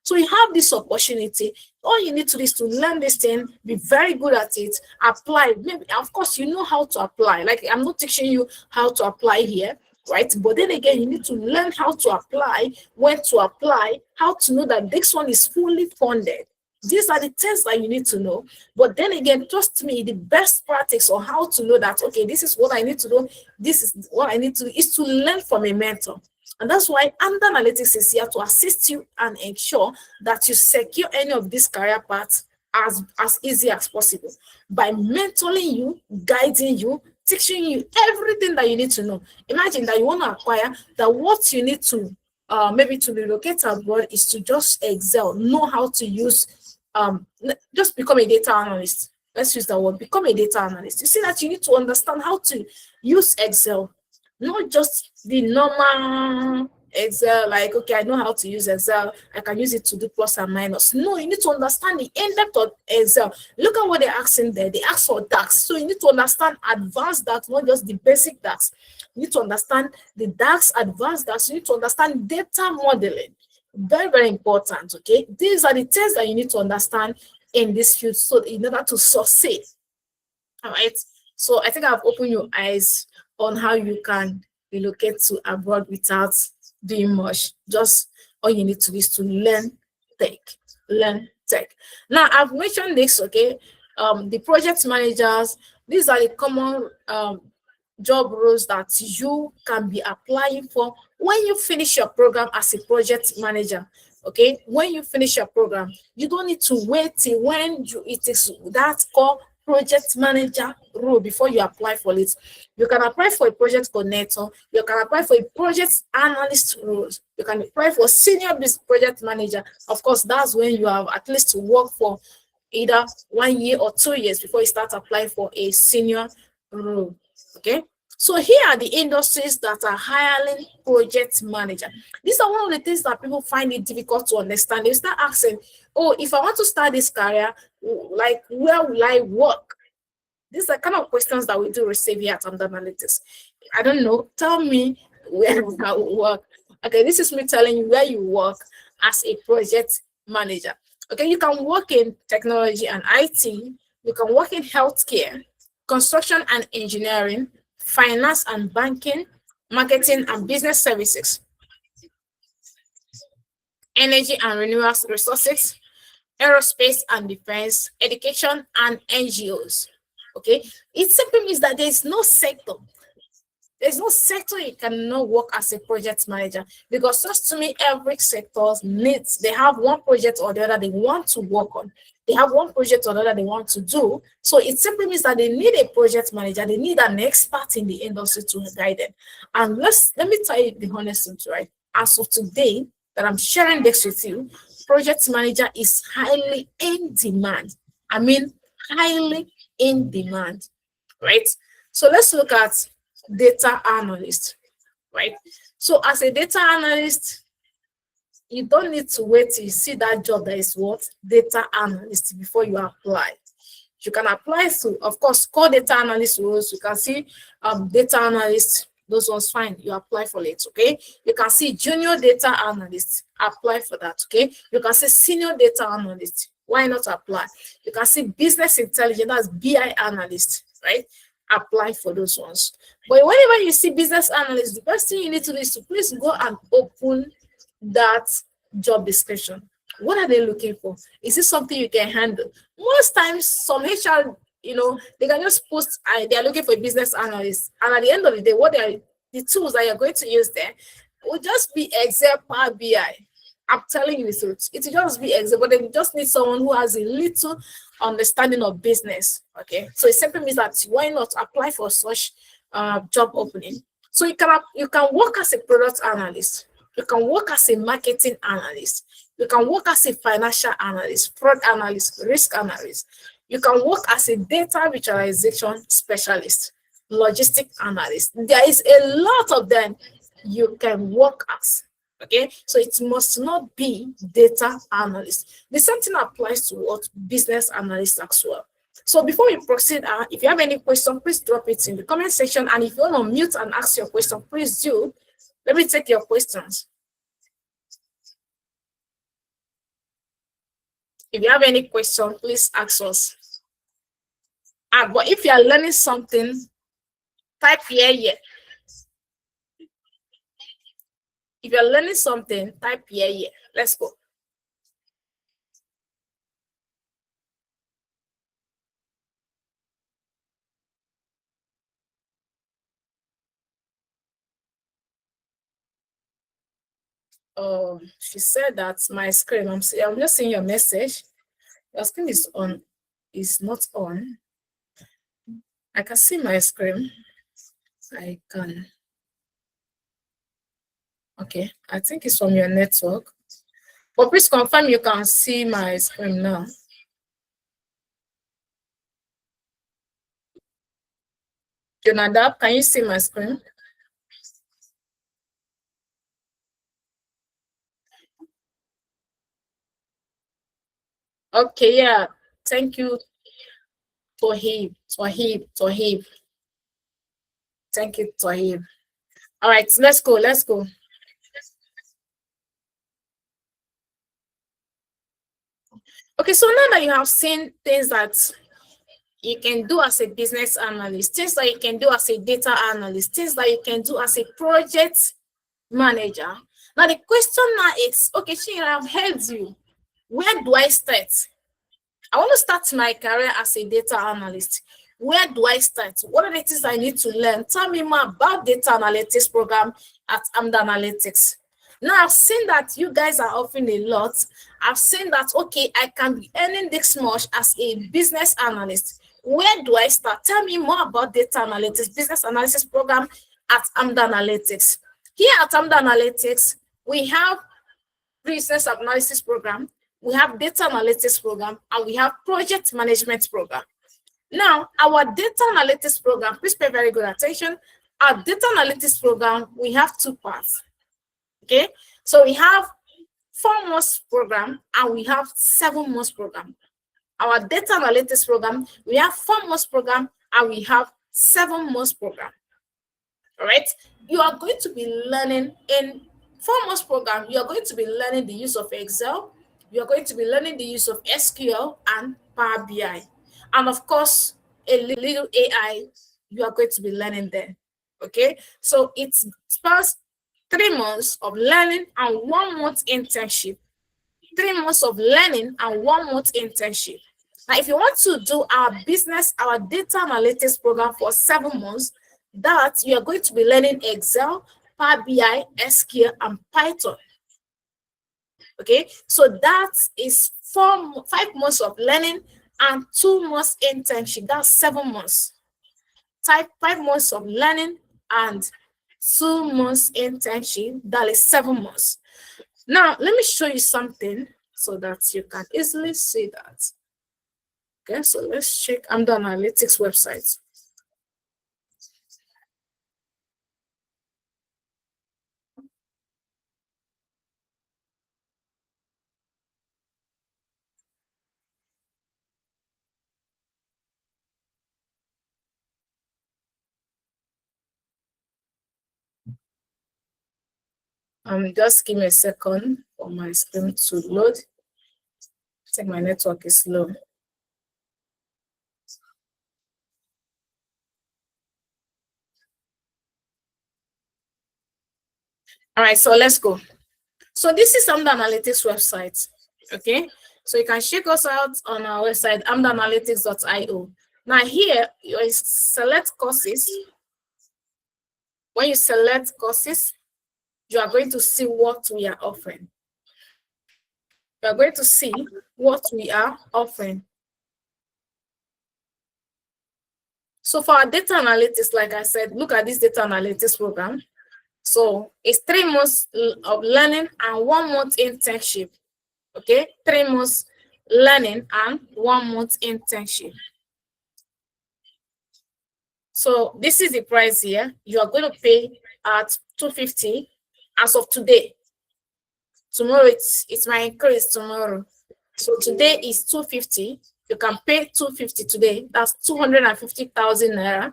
So you have this opportunity. All you need to do is to learn this thing, be very good at it, apply. Maybe, of course, you know how to apply. Like, I'm not teaching you how to apply here, right? But then again, you need to learn how to apply, when to apply, how to know that this one is fully funded. These are the things that you need to know. But then again, trust me, the best practice on how to know that, okay, this is what I need to do, this is what I need to do, is to learn from a mentor. And that's why Amdoranalytics is here to assist you and ensure that you secure any of these career paths as easy as possible by mentoring you, guiding you, teaching you everything that you need to know. Imagine that you want to acquire that what you need to maybe to relocate abroad is to just excel, know how to use, just become a data analyst. Let's use that word, become a data analyst. You see that you need to understand how to use Excel, not just the normal Excel, like, okay, I know how to use Excel, I can use it to do plus and minus. No, you need to understand the in-depth of Excel. Look at what they're asking there. They ask for DAX. So you need to understand advanced DAX, not just the basic DAX. You need to understand the DAX, advanced DAX. You need to understand data modeling. Very, very important, okay? These are the things that you need to understand in this field, so in order to succeed. All right. So I think I've opened your eyes on how you can relocate to abroad without doing much. Just all you need to do is to learn tech. Learn tech. Now, I've mentioned this, okay? The project managers, these are the common job roles that you can be applying for when you finish your program as a project manager. Okay, when you finish your program, you don't need to wait till when it is that called project manager role before you apply for it. You can apply for a project coordinator, you can apply for a project analyst role, you can apply for senior business project manager. Of course, that's when you have at least to work for either 1 year or 2 years before you start applying for a senior role. Okay. So here are the industries that are hiring project manager. These are one of the things that people find it difficult to understand. They start asking, oh, if I want to start this career, like where will I work? These are kind of questions that we do receive here at Amdoranalytics. I don't know. Tell me where I will work. Okay, this is me telling you where you work as a project manager. Okay, you can work in technology and IT. You can work in healthcare, construction and engineering, finance and banking, marketing and business services, energy and renewable resources, aerospace and defense, education, and NGOs. Okay, it simply means that there's no sector you cannot work as a project manager, because just to me, every sector needs, they have one project or the other they want to work on. They have one project or the other they want to do. So it simply means that they need a project manager, they need an expert in the industry to guide them. And let me tell you the honest truth, right? As of today that I'm sharing this with you, project manager is highly in demand. I mean, highly in demand, right? So let's look at data analyst, right? So as a data analyst, you don't need to wait till you see that job that is what? Data analyst before you apply. You can apply to, of course, core data analyst roles. You can see data analyst, those ones fine, you apply for it, okay? You can see junior data analyst, apply for that, okay? You can see senior data analyst, why not apply? You can see business intelligence, that's BI analyst, right? Apply for those ones. But whenever you see business analyst, the first thing you need to do is to please go and open that job description. What are they looking for? Is this something you can handle? Most times, some HR, they can just post, they are looking for a business analyst. And at the end of the day, the tools that you're going to use there will just be Excel, Power BI. I'm telling you the truth. It will just be Excel, but they just need someone who has a little understanding of business. Okay, so it simply means that why not apply for such job opening? So you can work as a product analyst, you can work as a marketing analyst, you can work as a financial analyst, fraud analyst, risk analyst. You can work as a data visualization specialist, logistic analyst. There is a lot of them you can work as. Okay, so it must not be data analyst. The same thing applies to what business analyst as well. So before we proceed, if you have any question, please drop it in the comment section. And if you want to mute and ask your question, please do. Let me take your questions. If you have any question, please ask us. But if you are learning something, type yeah. If you're learning something, type yeah. Let's go. She said that my screen, I'm just seeing your message. Your screen is on, is not on. I can see my screen. I can. Okay, I think it's from your network. But please confirm you can see my screen now. Jonadab, can you see my screen? Okay, yeah. Thank you, Tohib. Thank you, Tohib. All right, let's go. Okay, so now that you have seen things that you can do as a business analyst, things that you can do as a data analyst, things that you can do as a project manager. Now the question now is, okay, Shira, I've heard you. Where do I start? I want to start my career as a data analyst. Where do I start? What are the things I need to learn? Tell me more about data analytics program at Amdoranalytics. Now I've seen that you guys are offering a lot. I've seen that, okay, I can be earning this much as a business analyst. Where do I start? Tell me more about data analytics, business analysis program at Amdoranalytics. Here at Amdoranalytics, we have business analysis program, we have data analytics program, and we have project management program. Now, our data analytics program, please pay very good attention. Our data analytics program, we have two parts. Okay, so we have 4 months program and we have 7 months program. Our data analytics program, we have 4 months program and we have 7 months program. All right, you are going to be learning in 4 months program. You are going to be learning the use of Excel. You are going to be learning the use of SQL and Power BI, and of course, a little AI. You are going to be learning there. Okay, so it spans 3 months of learning and 1 month internship. 3 months of learning and 1 month internship. Now, if you want to do our data analytics program for 7 months, that you are going to be learning Excel, Power BI, SQL, and Python. Okay, so that is 5 months of learning and 2 months internship. That's 7 months. 5 months of learning and 2 months internship. That is 7 months. Now, let me show you something so that you can easily see that. Okay, so let's check Amdoranalytics website. Just give me a second for my screen to load. I think my network is slow. All right, so let's go. So this is Amdoranalytics website. Okay, so you can check us out on our website, amdoranalytics.io. Now here, you select courses. When you select courses, you are going to see what we are offering. You are going to see what we are offering. So for our data analytics, like I said, look at this data analytics program. So it's 3 months of learning and 1 month internship. Okay, 3 months learning and 1 month internship. So this is the price here. You are going to pay at $250 as of today. Tomorrow it might increase tomorrow. So today is $250. You can pay $250 today. That's 250,000 naira.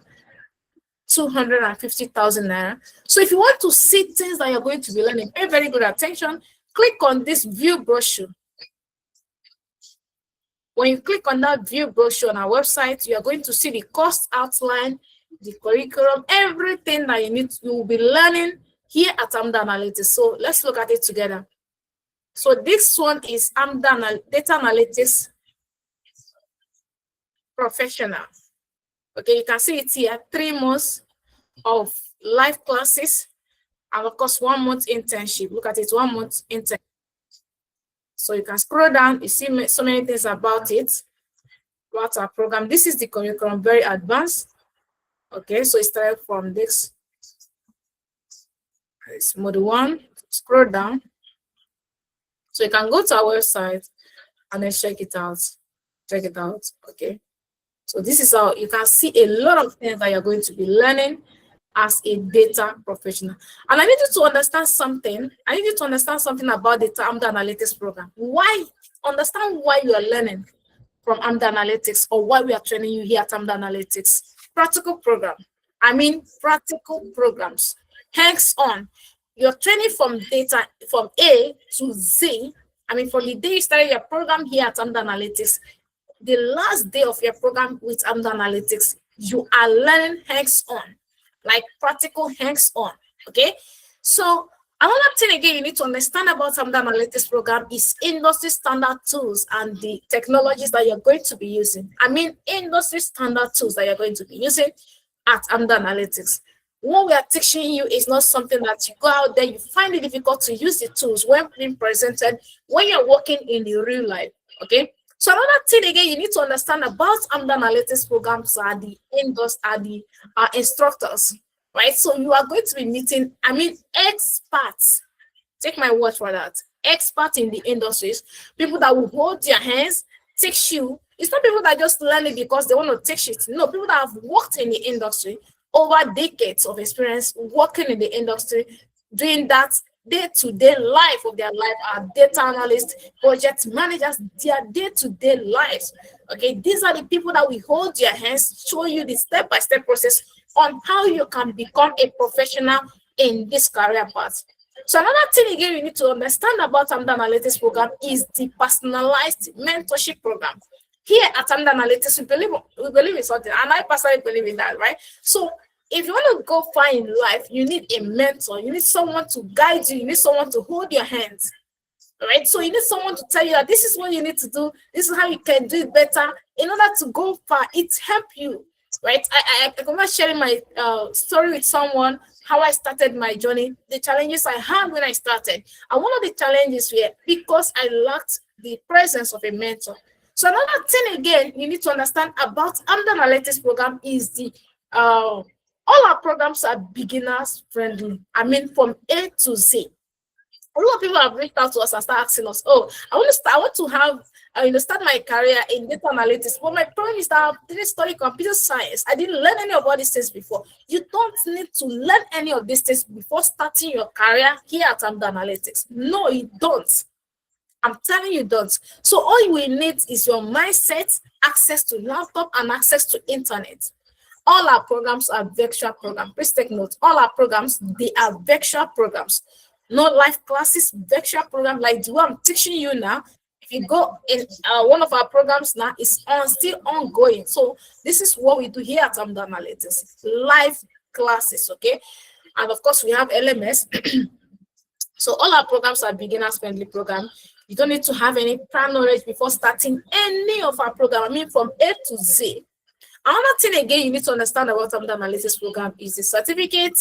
250,000 naira. So if you want to see things that you're going to be learning, pay very good attention. Click on this view brochure. When you click on that view brochure on our website, you are going to see the cost outline, the curriculum, everything that you will be learning here at Amdoranalytics. So let's look at it together. So this one is Data Analytics Professional. Okay, you can see it here, 3 months of live classes, and of course 1 month internship. Look at it, 1 month internship. So you can scroll down, you see so many things about it, about our program. This is the curriculum, very advanced. Okay, so it started from this. It's module 1. Scroll down. So you can go to our website and then check it out. Check it out. Okay. So this is how you can see a lot of things that you're going to be learning as a data professional. And I need you to understand something. I need you to understand something about the Amdoranalytics program. Understand why you are learning from Amdoranalytics, or why we are training you here at Amdoranalytics. Practical program. I mean practical programs. Hands-on. You're training from data from A to Z. I mean, from the day you started your program here at Amdoranalytics, the last day of your program with Amdoranalytics, you are learning hands-on, like practical hands-on. Okay, so another thing again you need to understand about Amdoranalytics program is industry standard tools and the technologies that you're going to be using. I mean, industry standard tools that you're going to be using at Amdoranalytics. What we are teaching you is not something that you go out there, you find it difficult to use the tools when being presented, when you're working in the real life. Okay, so another thing again you need to understand about Amdoranalytics programs are the instructors, right? So you are going to be meeting, I mean, experts. Take my word for that. Experts in the industries, people that will hold your hands, teach you, It's not people that just learn it because they want to take shit. No, people that have worked in the industry over decades of experience working in the industry, doing that day-to-day life of their life, are data analysts, project managers, their day-to-day lives. Okay, these are the people that will hold your hands, show you the step-by-step process on how you can become a professional in this career path. So another thing again you need to understand about Amdoranalytics program is the personalized mentorship program. Here at Amdoranalytics, we believe in something, and I personally believe in that, right? So if you want to go far in life, you need a mentor. You need someone to guide you. You need someone to hold your hands, right? So you need someone to tell you that this is what you need to do. This is how you can do it better in order to go far. It helps you, right? I remember sharing my story with someone, how I started my journey, the challenges I had when I started. And one of the challenges were because I lacked the presence of a mentor. So another thing again you need to understand about Amdoranalytics program is the all our programs are beginners friendly. I mean, from A to Z. A lot of people have reached out to us and start asking us, "Oh, I want to have, start my career in data analytics." But my problem is that I didn't study computer science. I didn't learn any of all these things before. You don't need to learn any of these things before starting your career here at Amdoranalytics. No, you don't. I'm telling you, don't. So all you will need is your mindset, access to laptop, and access to internet. All our programs are virtual programs. Please take note. All our programs, they are virtual programs. No live classes, virtual program like the one I'm teaching you now. If you go in one of our programs now, it's still ongoing. So this is what we do here at Amdoranalytics. Live classes, okay? And of course, we have LMS. So all our programs are beginners-friendly program. You don't need to have any prior knowledge before starting any of our program. I mean, from A to Z. Another thing again you need to understand about Amdoranalytics program is the certificate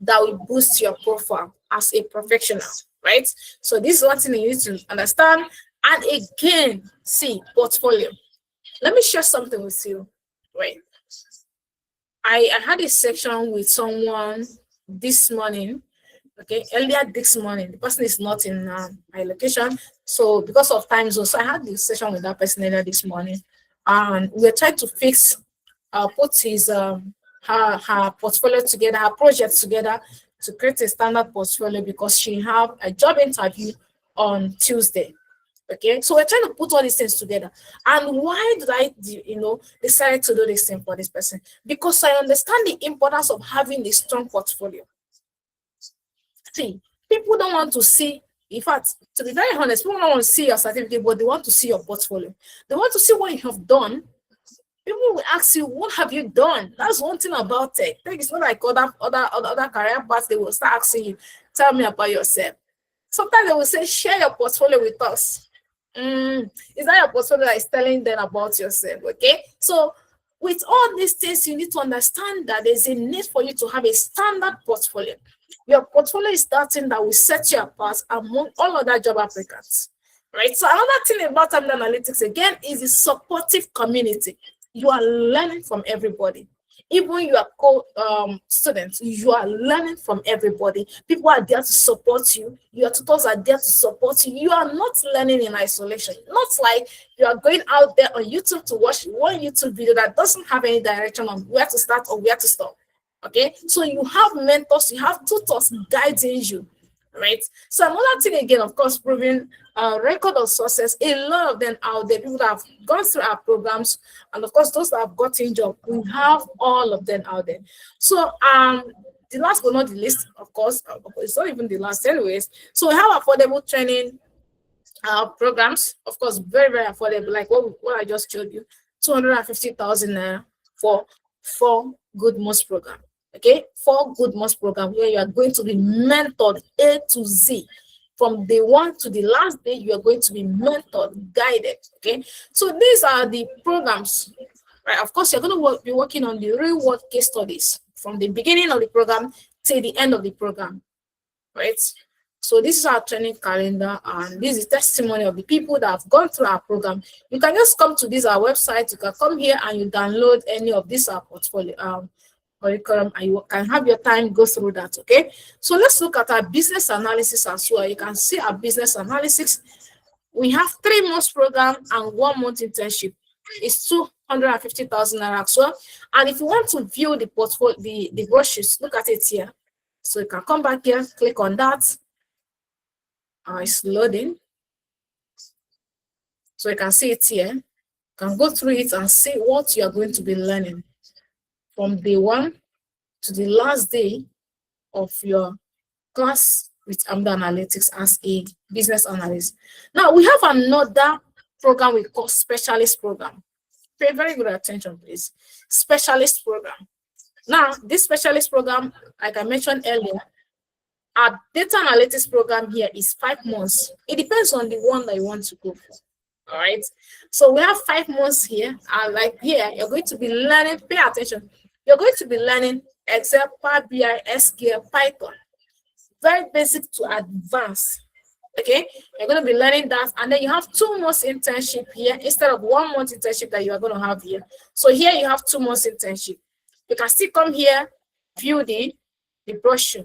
that will boost your profile as a professional, right? So this is one thing you need to understand. And again, see, portfolio. Let me share something with you. Right. I had a section with someone this morning. Okay, earlier this morning. The person is not in my location. So because of time zone, so I had this session with that person earlier this morning. And we're trying to put his her portfolio together, her project together to create a standard portfolio because she have a job interview on Tuesday. Okay, so we're trying to put all these things together. And why did I, decide to do this thing for this person? Because I understand the importance of having a strong portfolio. See, people don't want to see. In fact, to be very honest, people don't want to see your certificate, but they want to see your portfolio. They want to see what you have done. People will ask you, what have you done? That's one thing about tech. Tech is not like other career paths. They will start asking you, tell me about yourself. Sometimes they will say, share your portfolio with us. Is that your portfolio that is telling them about yourself? Okay. So with all these things, you need to understand that there's a need for you to have a standard portfolio. Your portfolio is that thing that will set you apart among all other job applicants. Right. So another thing about Amdoranalytics again is the supportive community. You are learning from everybody. Even your students, you are learning from everybody. People are there to support you. Your tutors are there to support you. You are not learning in isolation. Not like you are going out there on YouTube to watch one YouTube video that doesn't have any direction on where to start or where to stop. Okay, so you have mentors, you have tutors guiding you. Right. So another thing again, of course, proving record of success. A lot of them out there, people that have gone through our programs, and of course, those that have gotten job, we have all of them out there. So the last but not the least, of course, it's not even the last, anyways. So we have affordable training programs, of course, very very affordable, like what I just showed you, 250,000 naira for 4 good months program. Okay, 4 good months program where you are going to be mentored A to Z. From day one to the last day, you are going to be mentored, guided. Okay, so these are the programs, right? Of course, you're going to be working on the real world case studies from the beginning of the program till the end of the program, right? So this is our training calendar, and this is testimony of the people that have gone through our program. You can just come to this our website. You can come here and you download any of this our portfolio curriculum, and you can have your time go through that. Okay, so let's look at our business analysis as well. You can see our business analysis. We have 3 months program and 1 month internship. is 250,000 naira as well. And if you want to view the portfolio, the brochures, look at it here. So you can come back here, click on that. It's loading. So you can see it here. You can go through it and see what you are going to be learning from day 1 to the last day of your class with Amdoranalytics as a business analyst. Now we have another program we call specialist program. Pay very good attention, please. Specialist program. Now, this specialist program, like I mentioned earlier, our data analytics program here is 5 months. It depends on the one that you want to go for. All right. So we have 5 months here. And like here, you're going to be learning, pay attention. You're going to be learning Excel, Power BI, SQL, Python. Very basic to advanced. Okay, you're going to be learning that, and then you have 2 months internship here instead of 1 month internship that you are going to have here. So here you have 2 months internship. You can still come here, view the brochure.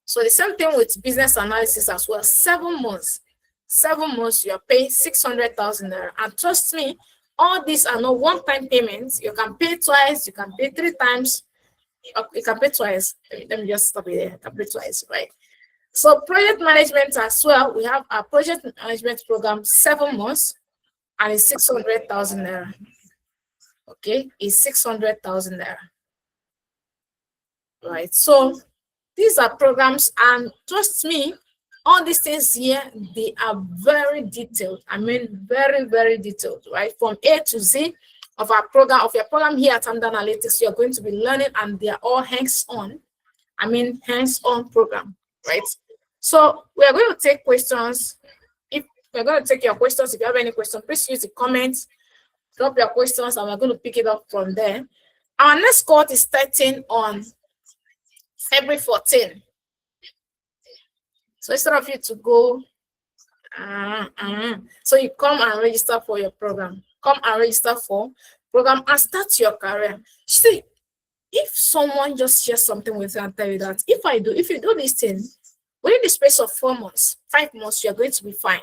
So the same thing with business analysis as well. 7 months. 7 months, you are paying 600,000 naira. And trust me, all these are not one-time payments. You can pay twice, you can pay 3 times. You can pay twice. Let me just stop it there. You can pay twice, right? So project management as well, we have a project management program, 7 months, and it's 600,000 naira. Okay, it's 600,000 naira. Right, so these are programs, and trust me, all these things here, they are very detailed. I mean, very, very detailed, right? From A to Z of our program, of your program here at Amdoranalytics, you're going to be learning, and they are all hands-on. I mean, hands-on program, right? So we are going to take questions. If we're going to take your questions, if you have any questions, please use the comments, drop your questions, and we're going to pick it up from there. Our next course is starting on February 14. So instead of you to go, so you come and register for your program. Come and register for program and start your career. See, if someone just shares something with you and tell you that if you do this thing, within the space of 4 months, 5 months, you're going to be fine.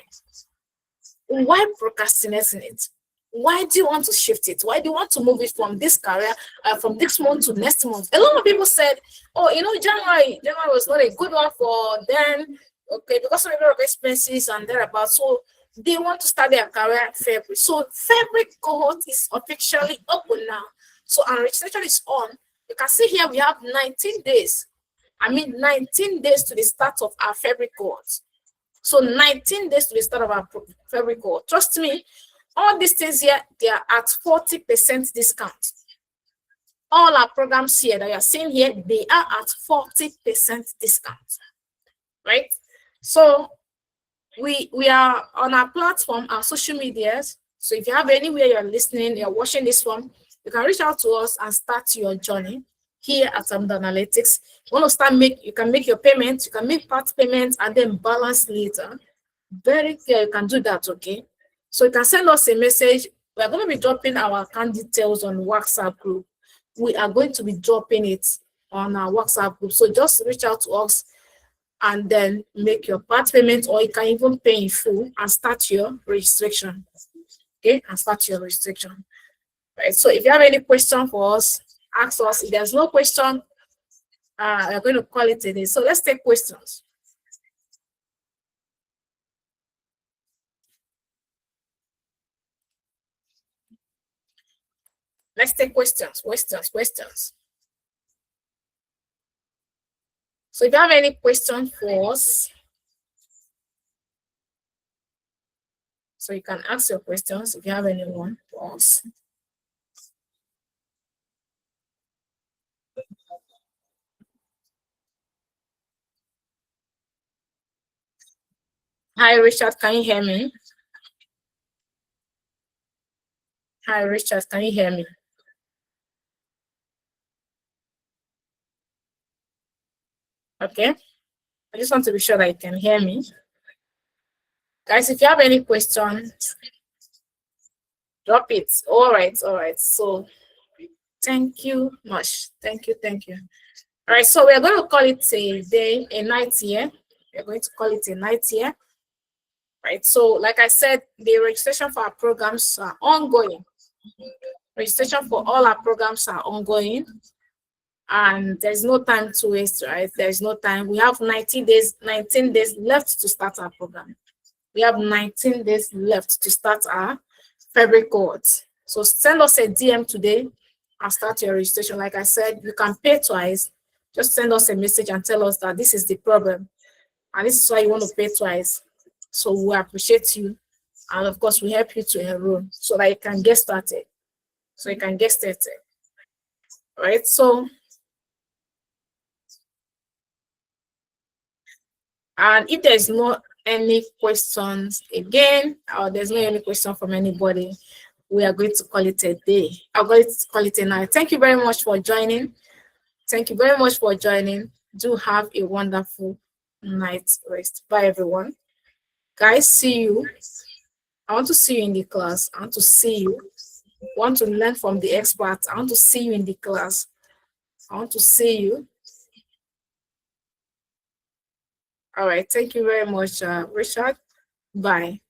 Why procrastinating it? Why do you want to shift it? Why do you want to move it from this career, from this month to next month? A lot of people said, oh, January was not a good one for them, okay, because of a lot of expenses and thereabouts. So they want to start their career in February. So February cohort is officially open now. So our registration is on. You can see here we have 19 days. 19 days to the start of our February cohort. So 19 days to the start of our February cohort. Trust me, all these things here, they are at 40% discount. All our programs here that you are seeing here, they are at 40% discount, right? So we are on our platform, our social medias. So if you have anywhere you're listening, you're watching this from, you can reach out to us and start your journey here at Amdoranalytics. You want to start you can make your payments, you can make part payments and then balance later. Very clear, you can do that, okay? So you can send us a message. We are going to be dropping our account details on WhatsApp group. We are going to be dropping it on our WhatsApp group. So just reach out to us and then make your part payment, or you can even pay in full and start your registration. Okay, and start your registration. Right. So if you have any question for us, ask us. If there's no question, we're going to call it a day. So let's take questions. Let's take questions. So if you have any question for us, so you can ask your questions if you have anyone for us. Hi, Richard, can you hear me? Hi, Richard, can you hear me? Okay. I just want to be sure that you can hear me. Guys, if you have any questions, drop it. All right. So thank you much. Thank you. All right, so we're going to call it a night here. We're going to call it a night here. right? So like I said, the registration for our programs are ongoing. Registration for all our programs are ongoing, and there's no time to waste, right? There's no time. We have 19 days left to start our program. We have 19 days left to start our February cohort. So send us a DM today and start your registration. Like I said, you can pay twice. Just send us a message and tell us that this is the problem and this is why you want to pay twice. So we appreciate you, and of course we help you to enroll so that you can get started. Right? So, and if there's not any questions again, or there's not any question from anybody, we are going to call it a day. I'm going to call it a night. Thank you very much for joining. Thank you very much for joining. Do have a wonderful night's rest. Bye, everyone. Guys, see you. I want to see you in the class. I want to see you. I want to learn from the experts. I want to see you in the class. I want to see you. All right. Thank you very much, Richard. Bye.